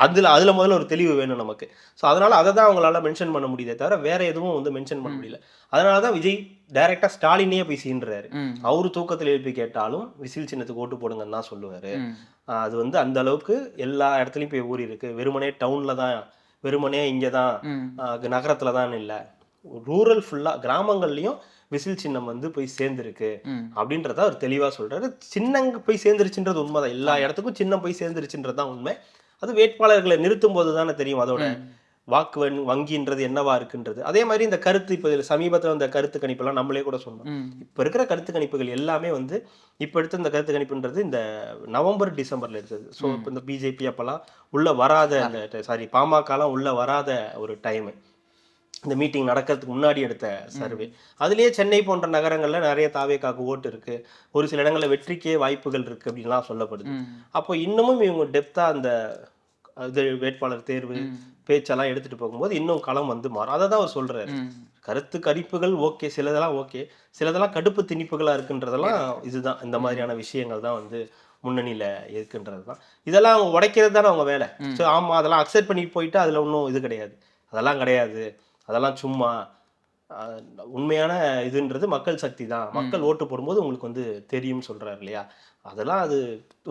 அதுல முதல்ல ஒரு தெளிவு வேணும் நமக்கு. ஸோ அதனால அதை தான் அவங்களால மென்ஷன் பண்ண முடியுதே தவிர வேற எதுவும் வந்து மென்ஷன் பண்ண முடியல. அதனாலதான் விஜய் டைரக்டா ஸ்டாலினே போய் சீன்றாரு. அவரு தூக்கத்தில் எழுப்பி கேட்டாலும் விசில் சின்னத்துக்கு ஓட்டு போடுங்கன்னு தான் சொல்லுவாரு. அது வந்து அந்த அளவுக்கு எல்லா இடத்துலயும் போய் ஊறி இருக்கு. வெறுமனே டவுன்ல தான், வெறுமனே இங்கதான், நகரத்துல தான் இல்ல, ரூரல் ஃபுல்லா கிராமங்கள்லயும் விசில் சின்னம் வந்து போய் சேர்ந்துருக்கு அப்படின்றத அவர் தெளிவா சொல்றாரு. சின்னங்க போய் சேர்ந்துருச்சுன்றது உண்மைதான். எல்லா இடத்துக்கும் சின்னம் போய் சேர்ந்துருச்சுன்றதுதான் உண்மை. அது வேட்பாளர்களை நிறுத்தும் போது தானே தெரியும் அதோட வாக்கு வங்கின்றது என்னவா இருக்குன்றது. அதே மாதிரி இந்த கருத்து, இப்போ சமீபத்தில் இந்த கருத்து கணிப்பெல்லாம் நம்மளே கூட சொன்னோம். இப்போ இருக்கிற கருத்து கணிப்புகள் எல்லாமே வந்து இப்போ எடுத்த இந்த கருத்து கணிப்புன்றது இந்த நவம்பர் டிசம்பர்ல எடுத்தது. ஸோ இப்போ இந்த பிஜேபி அப்பெல்லாம் உள்ள வராத, இந்த சாரி பாமகலாம் உள்ள வராத ஒரு டைமு, இந்த மீட்டிங் நடக்கிறதுக்கு முன்னாடி எடுத்த சர்வே. அதுலேயே சென்னை போன்ற நகரங்கள்ல நிறைய தாவேக்காக்கு ஓட்டு இருக்கு, ஒரு சில இடங்களில் வெற்றிக்கே வாய்ப்புகள் இருக்கு அப்படின்லாம் சொல்லப்படுது. அப்போ இன்னமும் இவங்க டெப்தா அந்த இது வேட்பாளர் தேர்வு பேச்செல்லாம் எடுத்துட்டு போகும்போது இன்னும் களம் வந்து மாறும். அதை தான் அவர் சொல்றாரு. கருத்து கணிப்புகள் ஓகே, சிலதெல்லாம் ஓகே, சிலதெல்லாம் கடுப்பு திணிப்புகளா இருக்குன்றதெல்லாம் இதுதான், இந்த மாதிரியான விஷயங்கள் தான் வந்து முன்னணியில இருக்குன்றது தான். இதெல்லாம் அவங்க உடைக்கிறது தானே அவங்க வேலை. ஸோ ஆமா, அதெல்லாம் அக்செப்ட் பண்ணி போயிட்டு அதுல ஒன்றும் இது கிடையாது, அதெல்லாம் கிடையாது, அதெல்லாம் சும்மா உண்மையான இதுன்றது மக்கள் சக்தி தான், மக்கள் ஓட்டு போடும்போது உங்களுக்கு வந்து தெரியும் சொல்றாரு இல்லையா. அதெல்லாம் அது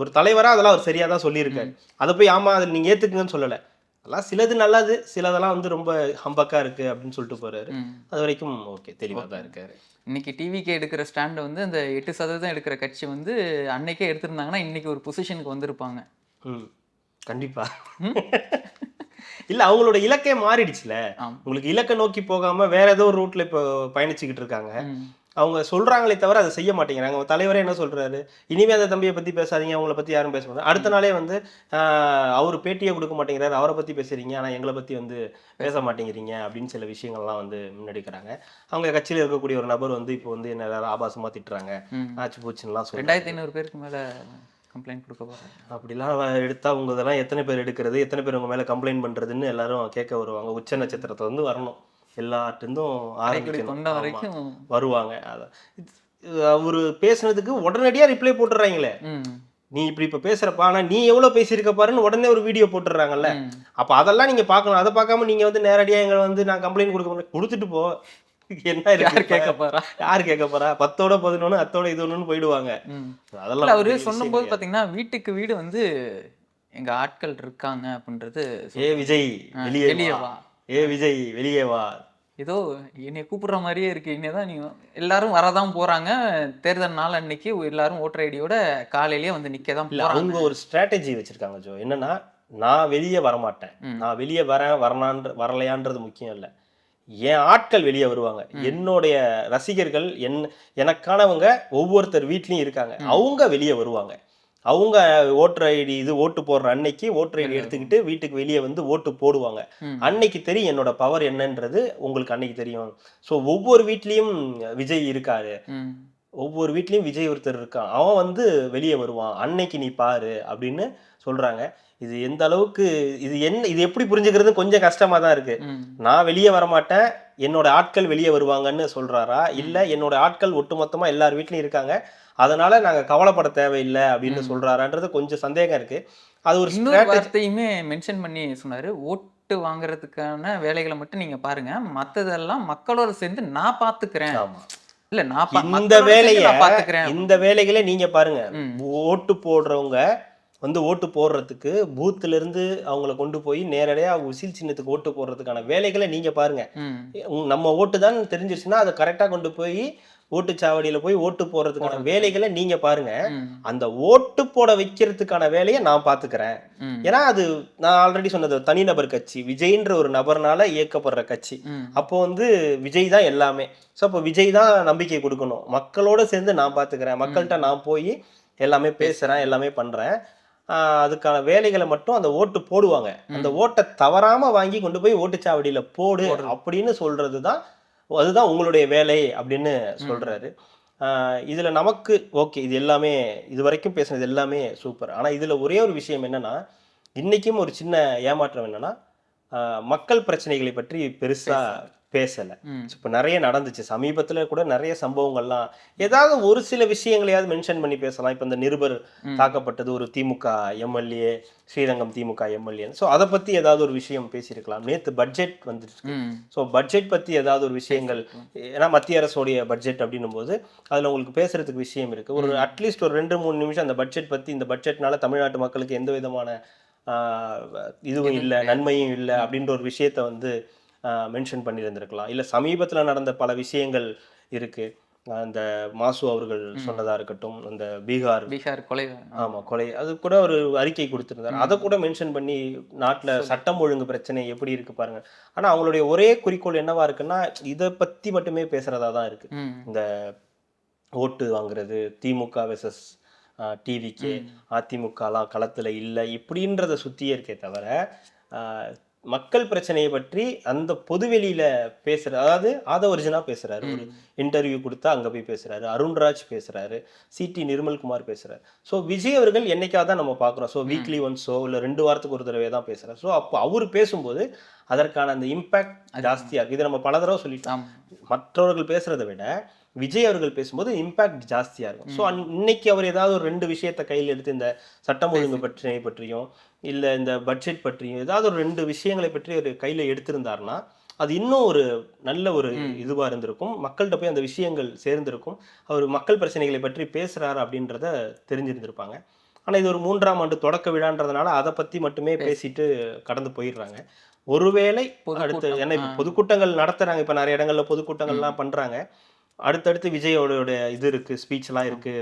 ஒரு தலைவரா அதெல்லாம் அவர் சரியா தான் சொல்லியிருக்காரு. அதை போய் ஆமா அதில் நீங்க ஏத்துக்குங்கன்னு சொல்லலை. அதெல்லாம் சிலது நல்லது, சிலதெல்லாம் வந்து ரொம்ப ஹம்பக்கா இருக்கு அப்படின்னு சொல்லிட்டு போறாரு. அது வரைக்கும் ஓகே, தெளிவாக தான் இருக்காரு. இன்னைக்கு டிவிக்கு எடுக்கிற ஸ்டாண்ட் வந்து அந்த 8% எடுக்கிற கட்சி வந்து அன்னைக்கே எடுத்திருந்தாங்கன்னா இன்னைக்கு ஒரு பொசிஷனுக்கு வந்திருப்பாங்க. கண்டிப்பா. இல்ல அவங்களோட இலக்கே மாறிடுச்சுல. உங்களுக்கு இலக்கை நோக்கி போகாம வேற ஏதோ ஒரு ரூட்ல இப்போ பயணிச்சுக்கிட்டு இருக்காங்க. அவங்க சொல்றாங்களே தவிர அதை செய்ய மாட்டேங்கிறாங்க. தலைவரே என்ன சொல்றாரு, இனிமே அந்த தம்பியை பத்தி பேசாதீங்க, அவங்கள பத்தி யாரும் பேச மாட்டாங்க. அடுத்த நாளே வந்து அவர் பேட்டியை கொடுக்க மாட்டேங்கிறாரு, அவரை பத்தி பேசுறீங்க ஆனா எங்களை பத்தி வந்து பேச மாட்டேங்கிறீங்க அப்படின்னு சில விஷயங்கள்லாம் வந்து முன்னெடுக்கிறாங்க. அவங்க கட்சியில் இருக்கக்கூடிய ஒரு நபர் வந்து இப்போ வந்து என்ன ஆபாசமா திட்டுறாங்க, ஆச்சு போச்சுலாம் சொல்லி 2500 பேருக்கு மேல கம்ப்ளைண்ட் கொடுக்க போறாங்க. அப்படிலாம் எடுத்தா உங்க இதெல்லாம் எத்தனை பேர் எடுக்கிறது, எத்தனை பேர் உங்க மேல கம்ப்ளைண்ட் பண்றதுன்னு எல்லாரும் கேட்க வருவாங்க. உச்ச நட்சத்திரத்தை வந்து வரணும். எல்லார்ட்டிருந்தும் ஆரம்பிக்கணும். தொண்டை ஆமா, வரைக்கும். வருவாங்க. அதான் அவரு பேசுனதுக்கு உடனடியா ரிப்ளை போட்டுறாங்களே, ம். நீ இப்ப பேசுறப்பா, ஆனா நீ எவ்வளவு பேசியிருக்க பாருன்னு உடனே ஒரு வீடியோ போட்டுறாங்கல்ல. ம். அப்ப அதெல்லாம் நீங்க பார்க்கணும். அதை பார்க்காம நீங்க நேரடியா எங்களை நான் கம்ப்ளைண்ட் கொடுத்துட்டு போ, என்ன இருக்கு யார் இப்ப? கேட்க போறா? யாரு கேட்க போறா? 10ஓட 11 அத்தோட இது ஒண்ணுன்னு போயிடுவாங்க. ம். அதெல்லாம் அவரு பெரிய விஷயம் சொன்னபோது கிடையாது. பாத்தீங்கன்னா வீட்டுக்கு வீடு எங்க ஆட்கள் இருக்காங்க அப்படின்றது ஏ விஜய் வெளியே வெளியே வா, வா. ஏ விஜய் வெளியே வா. ஏதோ என்னை கூப்பிடுற மாதிரியே இருக்கு. இன்னதான் நீங்க எல்லாரும் வரதான் போறாங்க. தேர்தல் நாள் அன்னைக்கு எல்லாரும் ஓட்டர் ஐடியோட காலையிலேயே வந்து நிக்க தான் இல்ல, போறாங்க. அவங்க ஒரு ஸ்ட்ராட்டஜி வச்சிருக்காங்க ஜோ. என்னன்னா, நான் வெளியே வரமாட்டேன், நான் வெளியே வரலையான்றது முக்கியம் இல்ல, என் ஆட்கள் வெளியே வருவாங்க, என்னுடைய ரசிகர்கள் எனக்கானவங்க ஒவ்வொருத்தர் வீட்லயும் இருக்காங்க, அவங்க வெளியே வருவாங்க, அவங்க ஓட்டர் ஐடி ஓட்டு போடுற அன்னைக்கு ஓட்டர் ஐடி எடுத்துக்கிட்டு வீட்டுக்கு வெளியே வந்து ஓட்டு போடுவாங்க. அன்னைக்கு தெரியும் என்னோட பவர் என்னன்றது உங்களுக்கு அன்னைக்கு தெரியும். ஸோ ஒவ்வொரு வீட்லயும் விஜய் இருக்காரு, ஒவ்வொரு வீட்லயும் விஜய் ஒருத்தர் இருக்கான், அவன் வெளியே வருவான், அன்னைக்கு நீ பாரு அப்படின்னு சொல்றாங்க. இது எந்த அளவுக்கு இது எப்படி புரிஞ்சுக்கிறது கொஞ்சம் கஷ்டமா தான் இருக்கு. நான் வெளியே வரமாட்டேன், என்னோட ஆட்கள் வெளியே வருவாங்கன்னு சொல்றாரா, இல்ல என்னோட ஆட்கள் ஒட்டுமொத்தமா எல்லார் வீட்லயும் இருக்காங்க, அதனால நாங்க கவலைப்பட தேவையில்லை அப்படின்னு சொல்றாரான்றது கொஞ்சம் சந்தேகம் இருக்கு. அது ஒரு வார்த்தையுமே மென்ஷன் பண்ணி சொன்னாரு, ஓட்டு வாங்குறதுக்கான வேலைகளை மட்டும் நீங்க பாருங்க, மத்ததெல்லாம் மக்களோட சேர்ந்து நான் பாத்துக்கிறேன். இல்ல இந்த வேலைகளை நீங்க பாருங்க. ஓட்டு போடுறவங்க ஓட்டு போடுறதுக்கு பூத்துல இருந்து அவங்கள கொண்டு போய் நேரடியா உசில் சின்னத்துக்கு ஓட்டு போடுறதுக்கான வேலைகளை நீங்க பாருங்க. நம்ம ஓட்டு தான் தெரிஞ்சிருச்சுன்னா அதை கரெக்டா கொண்டு போய் ஓட்டுச்சாவடியில போய் ஓட்டு போடுறதுக்கான வேலைகளை நீங்க பாருங்க. அந்த ஓட்டு போட வைக்கிறதுக்கான வேலையை நான் பாத்துக்கிறேன். ஏன்னா அது நான் ஆல்ரெடி சொன்னது தனிநபர் கட்சி, விஜய்ன்ற ஒரு நபர்னால இயக்கப்படுற கட்சி. அப்போ விஜய் தான் எல்லாமே. ஸோ அப்போ விஜய் தான் நம்பிக்கை கொடுக்கணும், மக்களோட சேர்ந்து நான் பாத்துக்கிறேன், மக்கள்கிட்ட நான் போய் எல்லாமே பேசுறேன், எல்லாமே பண்றேன், அதுக்கான வேலைகளை மட்டும் அந்த ஓட்டு போடுவாங்க, அந்த ஓட்டை தவறாம வாங்கி கொண்டு போய் ஓட்டுச்சாவடியில போடு அப்படின்னு சொல்றதுதான், அதுதான் உங்களுடைய வேலை அப்படின்னு சொல்றாரு. இதுல நமக்கு ஓகே, இது எல்லாமே இது வரைக்கும் பேசுனது எல்லாமே சூப்பர். ஆனா இதுல ஒரே ஒரு விஷயம் என்னன்னா, இன்னைக்கும் ஒரு சின்ன ஏமாற்றம் என்னன்னா, மக்கள் பிரச்சனைகளை பற்றி பெருசா பேசல. இப்ப நிறைய நடந்துச்சு சமீபத்துல கூட, நிறைய சம்பவங்கள்லாம் ஏதாவது ஒரு சில விஷயங்களையாவது மென்ஷன் பண்ணி பேசலாம். இப்ப இந்த நிருபர் தாக்கப்பட்டது ஒரு திமுக எம்எல்ஏ, ஸ்ரீரங்கம் திமுக எம்எல்ஏ, ஸோ அதை பத்தி ஏதாவது ஒரு விஷயம் பேசியிருக்கலாம். நேத்து பட்ஜெட் வந்துருக்கு, ஸோ பட்ஜெட் பத்தி ஏதாவது ஒரு விஷயங்கள், ஏன்னா மத்திய அரசோடைய பட்ஜெட் அப்படின்னும் போது அதுல உங்களுக்கு பேசுறதுக்கு விஷயம் இருக்கு. ஒரு அட்லீஸ்ட் ஒரு 2-3 நிமிஷம் அந்த பட்ஜெட் பத்தி, இந்த பட்ஜெட்னால தமிழ்நாட்டு மக்களுக்கு எந்த விதமான இதுவும் இல்லை, நன்மையும் இல்லை அப்படின்ற ஒரு விஷயத்த மென்ஷன் பண்ணியிருந்திருக்கலாம். இல்லை சமீபத்தில் நடந்த பல விஷயங்கள் இருக்கு, அந்த மாசு அவர்கள் சொன்னதா இருக்கட்டும், அந்த பீகார் கொலை, கொலை, அது கூட ஒரு அறிக்கை கொடுத்திருந்தார், அதை கூட மென்ஷன் பண்ணி நாட்டுல சட்டம் ஒழுங்கு பிரச்சனை எப்படி இருக்கு பாருங்க. ஆனா அவங்களுடைய ஒரே குறிக்கோள் என்னவா இருக்குன்னா, இதை பத்தி மட்டுமே பேசுறதா தான் இருக்கு. இந்த ஓட்டு வாங்குறது, திமுக வெர்சஸ் டிவிக்கு, அதிமுகலாம் களத்துல இல்லை இப்படின்றத சுத்தியே இருக்கே தவிர, மக்கள் பிரச்சனையை பற்றி அந்த பொதுவெளியில பேசுற, அதாவது ஆதவர்ஜனா பேசுறாரு, ஒரு இன்டர்வியூ கொடுத்தா அங்க போய் பேசுறாரு, அருண்ராஜ் பேசுறாரு, சிடி நிர்மல்குமார் பேசுறாரு. ஸோ விஜய் அவர்கள் என்னைக்காவது தான் நம்ம பார்க்குறோம், ஸோ வீக்லி ஒன்ஸோ இல்லை 2 வாரத்துக்கு ஒரு தடவை தான் பேசுறாரு. ஸோ அப்போ அவர் பேசும்போது அதற்கான அந்த இம்பாக்ட் ஜாஸ்தியா இருக்கு. இதை நம்ம பல தடவை சொல்லிட்டோம், மற்றவர்கள் பேசுறதை விட விஜய் அவர்கள் பேசும்போது இம்பாக்ட் ஜாஸ்தியா இருக்கும். ஸோ இன்னைக்கு அவர் ஏதாவது ஒரு 2 விஷயத்தை கையில் எடுத்து, இந்த சட்டம் ஒழுங்கு பிரச்சனை பற்றியும் இல்லை இந்த பட்ஜெட் பற்றியும் ஏதாவது ஒரு 2 விஷயங்களை பற்றி ஒரு கையில் எடுத்திருந்தாருன்னா அது இன்னும் ஒரு நல்ல ஒரு இதுவாக இருந்திருக்கும், மக்கள்கிட்ட போய் அந்த விஷயங்கள் சேர்ந்திருக்கும், அவர் மக்கள் பிரச்சனைகளை பற்றி பேசுறாரு அப்படின்றத தெரிஞ்சிருந்திருப்பாங்க. ஆனால் இது ஒரு 3ஆம் ஆண்டு தொடக்க விழான்றதுனால அதை பற்றி மட்டுமே பேசிட்டு கடந்து போயிடுறாங்க. ஒருவேளை அடுத்து ஏன்னா இப்போ பொதுக்கூட்டங்கள் நடத்துறாங்க, இப்போ நிறைய இடங்கள்ல பொதுக்கூட்டங்கள்லாம் பண்றாங்க, அடுத்தடுத்து விஜயோட இது இருக்கு, ஸ்பீச் எல்லாம் இருக்கு,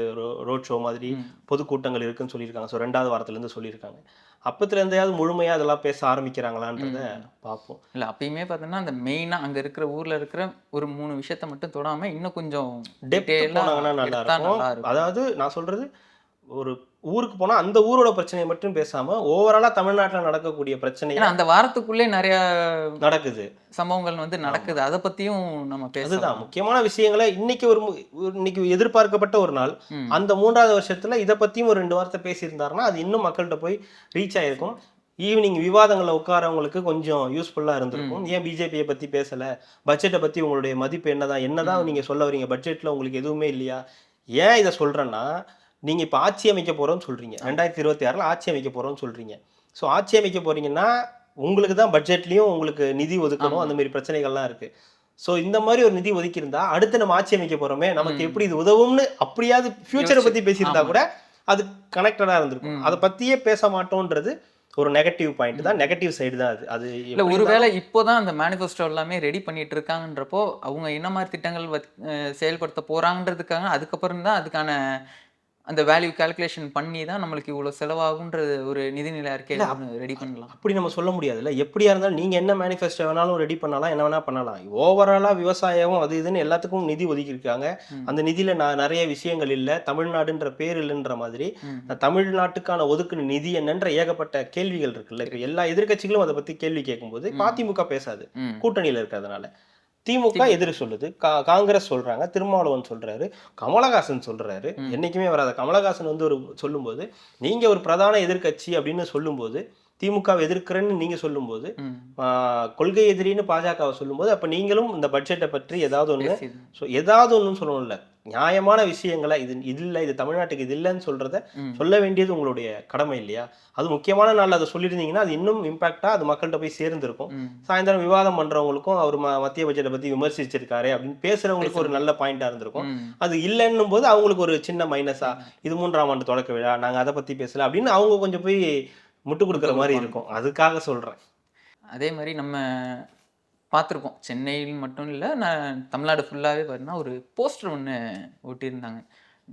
ரோட் ஷோ மாதிரி பொதுக்கூட்டங்கள் இருக்குன்னு சொல்லியிருக்காங்க. ஸோ 2வது வாரத்துல இருந்து சொல்லியிருக்காங்க. அப்பத்துல இருந்தையாவது முழுமையா அதெல்லாம் பேச ஆரம்பிக்கிறாங்களான்றத பார்ப்போம். இல்ல அப்பயுமே பார்த்தோம்னா அந்த மெயினா அங்க இருக்கிற ஊர்ல இருக்கிற ஒரு 3 விஷயத்த மட்டும் தொடாம இன்னும் கொஞ்சம் டெப்த் போனாங்கன்னா நல்லா இருக்கும். அதாவது நான் சொல்றது, ஒரு ஊருக்கு போனா அந்த ஊரோட பிரச்சனையை மட்டும் பேசாம ஓவராலா தமிழ்நாட்டில் நடக்கக்கூடிய பிரச்சனை, அந்த வாரத்துக்குள்ளே நிறைய நடக்குது சம்பவங்கள் நடக்குது, அதை பத்தியும் நம்ம அதுதான் முக்கியமான விஷயங்களை இன்னைக்கு எதிர்பார்க்கப்பட்ட ஒரு நாள், அந்த 3வது வருஷத்துல இதை பத்தியும் ஒரு 2 வார்த்தை பேசியிருந்தாருன்னா அது இன்னும் மக்கள்கிட்ட போய் ரீச் ஆயிருக்கும். ஈவினிங் விவாதங்களில் உட்காரவங்களுக்கு கொஞ்சம் யூஸ்ஃபுல்லாக இருந்திருக்கும். ஏன் பிஜேபியை பற்றி பேசலை, பட்ஜெட்டை பற்றி உங்களுடைய மதிப்பு என்னதான் நீங்கள் சொல்ல வரீங்க, பட்ஜெட்டில் உங்களுக்கு எதுவுமே இல்லையா? ஏன் இதை சொல்கிறேன்னா, நீங்கள் இப்போ ஆட்சி அமைக்க போகிறோம்னு சொல்கிறீங்க, 2026 ஆட்சி அமைக்க போகிறோம்னு சொல்கிறீங்க. ஸோ ஆட்சி அமைக்க போகிறீங்கன்னா உங்களுக்கு தான் பட்ஜெட்லேயும் உங்களுக்கு நிதி ஒதுக்கணும், அந்த மாதிரி பிரச்சனைகள்லாம் இருக்குது. ஸோ இந்த மாதிரி ஒரு நிதி ஒதுக்கியிருந்தா அடுத்து நம்ம ஆட்சி அமைக்க போகிறோமே, நமக்கு எப்படி இது உதவும்னு அப்படியாவது ஃபியூச்சரை பற்றி பேசியிருந்தா கூட அது கனெக்டடாக இருந்திருக்கும். அதை பற்றியே பேச மாட்டோன்றது ஒரு நெகட்டிவ் பாயிண்ட் தான், நெகட்டிவ் சைடு தான் அது. அது இல்லை, ஒருவேளை இப்போதான் அந்த மேனிஃபெஸ்டோ எல்லாமே ரெடி பண்ணிட்டு இருக்காங்கன்றப்போ அவங்க என்ன மாதிரி திட்டங்கள் செயல்படுத்த போறாங்கன்றதுக்காக அதுக்கப்புறம் தான் அதுக்கான அந்த வேல்யூ கால்குலேஷன் பண்ணி தான் நம்மளுக்கு இவ்வளோ செலவாகுன்றது ஒரு நிதிநிலை அறிக்கை ரெடி பண்ணலாம். அப்படி நம்ம சொல்ல முடியாதுல்ல. எப்படியா இருந்தாலும் நீங்கள் என்ன மேனிஃபெஸ்டோ வேணாலும் ரெடி பண்ணலாம், என்ன வேணால் பண்ணலாம். ஓவராலாக விவசாயம் அது இதுன்னு எல்லாத்துக்கும் நிதி ஒதுக்கியிருக்காங்க. அந்த நிதியில் நிறைய விஷயங்கள் இல்லை, தமிழ்நாடுன்ற பேர் இல்லைன்ற மாதிரி தமிழ்நாட்டுக்கான ஒதுக்குன நிதி என்னன்ற ஏகப்பட்ட கேள்விகள் இருக்குல்ல. இப்போ எல்லா எதிர்கட்சிகளும் அதை பற்றி கேள்வி கேட்கும்போது அதிமுக பேசாது, கூட்டணியில் இருக்கிறதுனால. திமுக எதிர் சொல்லுது, காங்கிரஸ் சொல்றாங்க, திருமாவளவன் சொல்றாரு, கமலஹாசன் சொல்றாரு. என்னைக்குமே வராத கமலஹாசன் வந்து ஒரு சொல்லும்போது, நீங்க ஒரு பிரதான எதிர்கட்சி அப்படின்னு சொல்லும்போது, திமுகவை எதிர்க்கிறேன்னு நீங்க சொல்லும்போது, கொள்கை எதிரின்னு பாஜகவை சொல்லும்போது, அப்ப நீங்களும் இந்த பட்ஜெட்டை பற்றி ஏதாவது ஒன்று சொல்லணும்ல. நியாயமான விஷயங்களை இது இல்லை, இது தமிழ்நாட்டுக்கு இது இல்லைன்னு சொல்றத சொல்ல வேண்டியது உங்களுடைய கடமை இல்லையா? அது முக்கியமான நாள் அதை சொல்லியிருந்தீங்கன்னா அது இன்னும் இம்பாக்டா அது மக்கள்கிட்ட போய் சேர்ந்துருக்கும். சாயந்தரம் விவாதம் பண்றவங்களுக்கும் அவர் மத்திய பட்ஜெட்டை பத்தி விமர்சிச்சிருக்காரு அப்படின்னு பேசுறவங்களுக்கு ஒரு நல்ல பாயிண்டா இருந்திருக்கும். அது இல்லைன்னும் போது அவங்களுக்கு ஒரு சின்ன மைனஸா, இது 3ஆம் ஆண்டு தொடக்க விழா, நாங்க அதை பத்தி பேசல அப்படின்னு அவங்க கொஞ்சம் போய் முட்டு கொடுக்குற மாதிரி இருக்கும். அதுக்காக சொல்றேன். அதே மாதிரி நம்ம பார்த்துருக்கோம், சென்னையில் மட்டும் இல்லை, நான் தமிழ்நாடு ஃபுல்லாகவே பார்த்தீங்கன்னா ஒரு போஸ்டர் ஒன்று ஒட்டியிருந்தாங்க.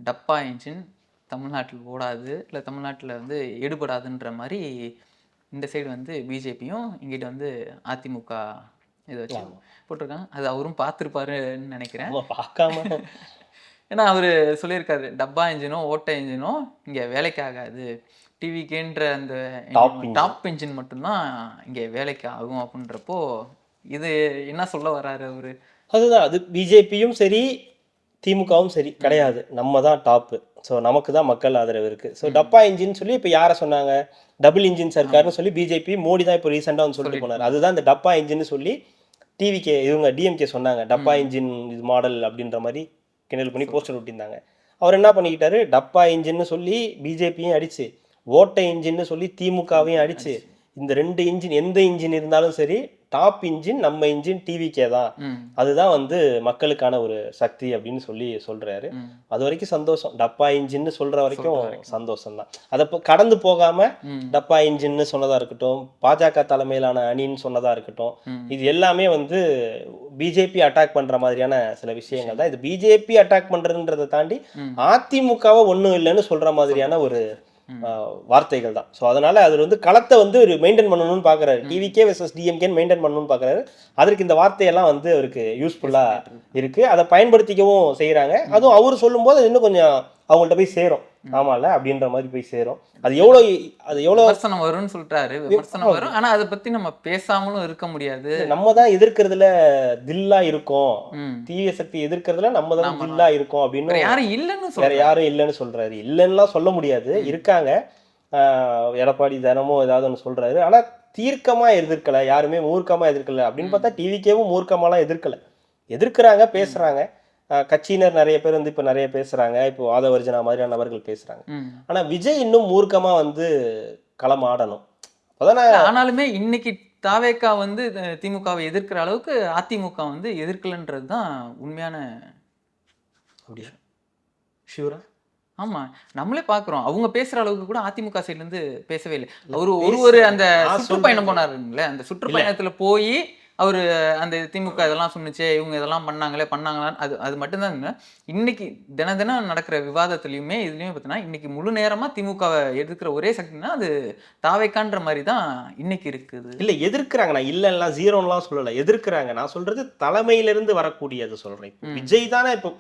டப்பா இன்ஜின் தமிழ்நாட்டில் ஓடாது, இல்லை தமிழ்நாட்டில் வந்து எடுபடாதுன்ற மாதிரி. இந்த சைடு வந்து பிஜேபியும், இங்கிட்ட வந்து அதிமுக இதை வச்சு போட்டிருக்காங்க. அது அவரும் பார்த்துருப்பாருன்னு நினைக்கிறேன். பார்க்காம ஏன்னா அவர் சொல்லியிருக்காரு, டப்பா இன்ஜினோ ஓட்ட இன்ஜினோ இங்கே வேலைக்கு ஆகாது, டிவிக்கேன்ற அந்த டாப் இன்ஜின் மட்டும்தான் இங்கே வேலைக்கு ஆகும் அப்படின்றப்போ இது என்ன சொல்ல வராரு அவரு? அதுதான், அது பிஜேபியும் சரி திமுகவும் சரி கிடையாது, நம்ம தான் டாப்பு. ஸோ நமக்கு தான் மக்கள் ஆதரவு இருக்குது. ஸோ டப்பா இன்ஜின் சொல்லி இப்போ யாரை சொன்னாங்க, டபுள் இன்ஜின் சர்க்கார்னு சொல்லி பிஜேபி மோடி தான் இப்போ ரீசெண்டாக வந்து சொல்லிட்டு போனார். அதுதான் இந்த டப்பா இன்ஜின்னு சொல்லி டிவிகே இவங்க டிஎம்கே சொன்னாங்க, டப்பா இன்ஜின் இது மாடல் அப்படின்ற மாதிரி கிண்டல் பண்ணி போஸ்டர் ஒட்டியிருந்தாங்க. அவர் என்ன பண்ணிக்கிட்டாரு, டப்பா இன்ஜின்னு சொல்லி பிஜேபியும் அடிச்சு, ஓட்டை இன்ஜின்னு சொல்லி திமுகவையும் அடிச்சு, இந்த 2 இன்ஜின் எந்த இன்ஜின் இருந்தாலும் சரி டாப் இன்ஜின் நம்ம இன்ஜின் டிவிகே தான், அதுதான் வந்து மக்களுக்கான ஒரு சக்தி அப்படின்னு சொல்லி சொல்றாரு. அது வரைக்கும் சந்தோஷம். டப்பா இன்ஜின்னு சொல்ற வரைக்கும் சந்தோஷம் தான். அதை கடந்து போகாம டப்பா இன்ஜின்னு சொன்னதா இருக்கட்டும், பாஜக தலைமையிலான அணின்னு சொன்னதா இருக்கட்டும், இது எல்லாமே வந்து பிஜேபி அட்டாக் பண்ற மாதிரியான சில விஷயங்கள் தான். இது பிஜேபி அட்டாக் பண்றதுன்றதை தாண்டி அதிமுகவை ஒன்றும் இல்லைன்னு சொல்ற மாதிரியான ஒரு வார்த்தைகள் தான். ஸோ அதனால அது வந்து களத்தை வந்து ஒரு மெயின்டைன் பண்ணணும்னு பார்க்குறாரு, டிவிகே வெர்சஸ் டிஎம்கேன்னு மெயின்டைன் பண்ணணும்னு பார்க்குறாரு. அதற்கு இந்த வார்த்தையெல்லாம் வந்து அவருக்கு யூஸ்ஃபுல்லாக இருக்குது, அதை பயன்படுத்திக்கவும் செய்கிறாங்க. அதுவும் அவர் சொல்லும்போது அது இன்னும் கொஞ்சம் அவங்கள்ட்ட போய் சேரும், ஆமால அப்படின்ற மாதிரி போய் சேரும். அது எவ்வளோ விமர்சனம் வரும்னு சொல்றாரு, விமர்சனம் வரும், ஆனால் அதை பற்றி நம்ம பேசாமலும் இருக்க முடியாது. நம்ம தான் எதிர்க்கிறதுல தில்லா இருக்கோம், தீய சக்தி எதிர்க்கிறதுல நம்ம தான் தில்லா இருக்கோம் அப்படின்னு யாரும் இல்லைன்னு வேற யாரும் இல்லைன்னு சொல்றாரு. இல்லைன்னுலாம் சொல்ல முடியாது, இருக்காங்க. எடப்பாடி தினமும் ஏதாவது ஒன்று சொல்றாரு, ஆனால் தீர்க்கமா எதிர்க்கல, யாருமே மூர்க்கமா எதிர்க்கல அப்படின்னு பார்த்தா டிவிகேவும் மூர்க்கமாலாம் எதிர்க்கிறாங்க, பேசுறாங்க. கட்சியினர் நிறைய பேர் வந்து இப்போ நிறைய பேசுறாங்க, இப்போ ஆதவர்ஜனா மாதிரியான நபர்கள் பேசுறாங்க. ஆனா விஜய் இன்னும் மூர்க்கமா வந்து களம் ஆடணும். ஆனாலுமே இன்னைக்கு தாவேக்கா வந்து திமுகவை எதிர்க்கிற அளவுக்கு அதிமுக வந்து எதிர்க்கலன்றது தான் உண்மையான. அப்படியா? ஷூரா? ஆமா, நம்மளே பாக்குறோம், அவங்க பேசுற அளவுக்கு கூட அதிமுக சைட்ல இருந்து பேசவே இல்லை. ஒரு அந்த சுற்றுப்பயணம் போனாருங்களே, அந்த சுற்றுப்பயணத்துல போய் அவரு அந்த திமுக இதெல்லாம் சொன்னிச்சே, இவங்க இதெல்லாம் பண்ணாங்களான்னு அது மட்டும்தான் இல்லை. இன்னைக்கு தினம் நடக்கிற விவாதத்துலையுமே இதுலையுமே பார்த்தீங்கன்னா இன்னைக்கு முழு நேரமா திமுகவை எதிர்க்கிற ஒரே சக்தினா அது தாவேக்கான்ற மாதிரி தான் இன்னைக்கு இருக்குது. இல்லை எதிர்க்கிறாங்க, நான் இல்லைன்னா ஜீரோன்லாம் சொல்லலை, எதிர்க்கிறாங்க. நான் சொல்றது தலைமையிலிருந்து வரக்கூடியது சொல்றேன். விஜய் தானே இப்போ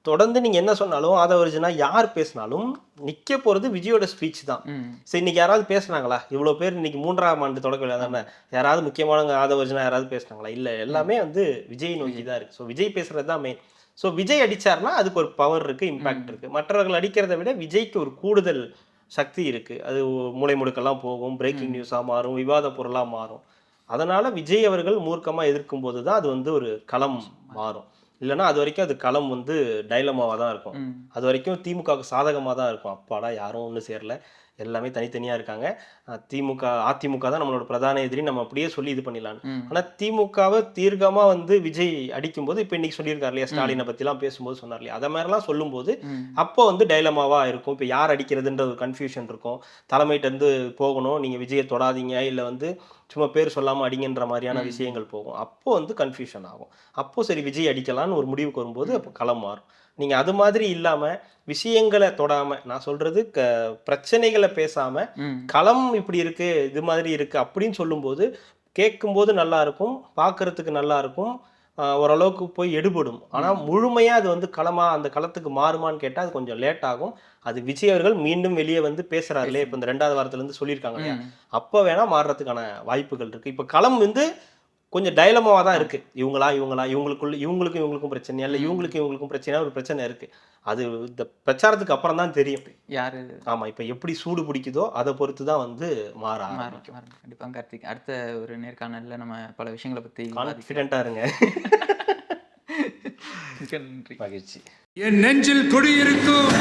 தொடர்ந்து நீங்க என்ன சொன்னாலும் ஆதவர்ஜனா யார் பேசினாலும் நிக்க போறது விஜயோட ஸ்பீச் தான். சரி, இன்னைக்கு யாராவது பேசுனாங்களா? இவ்வளவு பேர் இன்னைக்கு 3ஆம் ஆண்டு தொடக்க விழா தானே, யாராவது முக்கியமான ஆதவர்ஜனா யாராவது பேசுனாங்களா? இல்ல, எல்லாமே வந்து விஜய் நோக்கி தான் இருக்கு. ஸோ விஜய் பேசுறது தான் மெயின். ஸோ விஜய் அடிச்சாருன்னா அதுக்கு ஒரு பவர் இருக்கு, இம்பாக்ட் இருக்கு. மற்றவர்கள் அடிக்கிறத விட விஜய்க்கு ஒரு கூடுதல் சக்தி இருக்கு. அது மூலை முடுக்கெல்லாம் போகும், பிரேக்கிங் நியூஸாக மாறும், விவாத பொருளாக மாறும். அதனால விஜய் அவர்கள் மூர்க்கமாக எதிர்க்கும் போது தான் அது வந்து ஒரு களம் மாறும். இல்லைன்னா அது வரைக்கும் அது களம் வந்து டைலமாவாக தான் இருக்கும். அது வரைக்கும் திமுகவுக்கு சாதகமாக தான் இருக்கும். அப்பாடா யாரும் ஒன்றும் சேரல, எல்லாமே தனித்தனியாக இருக்காங்க. அதிமுக தான் நம்மளோட பிரதான எதிரி, நம்ம அப்படியே சொல்லி இது பண்ணிடலான்னு. ஆனால் திமுகவை தீர்க்கமாக வந்து விஜய் அடிக்கும்போது, இப்போ இன்னைக்கு சொல்லியிருக்காரு இல்லையா, ஸ்டாலினை பற்றிலாம் பேசும்போது சொன்னார் இல்லையா, அதை மாதிரிலாம் சொல்லும்போது அப்போ வந்து டைலமாவாக இருக்கும். இப்போ யார் அடிக்கிறதுன்ற ஒரு கன்ஃபியூஷன் இருக்கும். தலைமையிட்டேருந்து போகணும், நீங்கள் விஜயை தொடாதீங்க, இல்லை வந்து சும்மா பேர் சொல்லாமல் அடிங்கன்ற மாதிரியான விஷயங்கள் போகும். அப்போ வந்து கன்ஃபியூஷன் ஆகும். அப்போ சரி விஜய் அடிக்கலான்னு ஒரு முடிவுக்கு வரும்போது அப்போ களம் மாறும். நீங்கள் அது மாதிரி இல்லாமல் விஷயங்களை தொடாமல், நான் சொல்கிறது பிரச்சனைகளை பேசாமல் களம் இப்படி இருக்கு, இது மாதிரி இருக்கு அப்படின்னு சொல்லும்போது கேட்கும்போது நல்லா இருக்கும், பார்க்கறதுக்கு நல்லா இருக்கும், ஓரளவுக்கு போய் எடுபடும். ஆனால் முழுமையாக அது வந்து அந்த களத்துக்கு மாறுமான்னு கேட்டால் அது கொஞ்சம் லேட் ஆகும். அது விஜய் அவர்கள் மீண்டும் வெளியே வந்து பேசுறாருலே, இப்போ இந்த 2வது வாரத்துலேருந்து சொல்லியிருக்காங்க இல்லையா, அப்போ வேணா மாறுறதுக்கான வாய்ப்புகள் இருக்கு. இப்போ களம் வந்து கொஞ்சம் டைலமாவாக தான் இருக்கு. இவங்களுக்கும் பிரச்சனையா, இல்லை இவங்களுக்கும் பிரச்சனையா, ஒரு பிரச்சனை இருக்கு. அது இந்த பிரச்சாரத்துக்கு அப்புறம் தான் தெரியும் யாரு. ஆமா, இப்போ எப்படி சூடு பிடிக்குதோ அதை பொறுத்து தான் வந்து மாற ஆரம்பிக்கும். கண்டிப்பாக கார்த்திக், அடுத்த ஒரு நேர்காணல்ல நம்ம பல விஷயங்களை பற்றி கான்ஃபிடென்ட்டாக இருங்க. நன்றி. மகிழ்ச்சி. என் நெஞ்சில் குடியிருக்கும்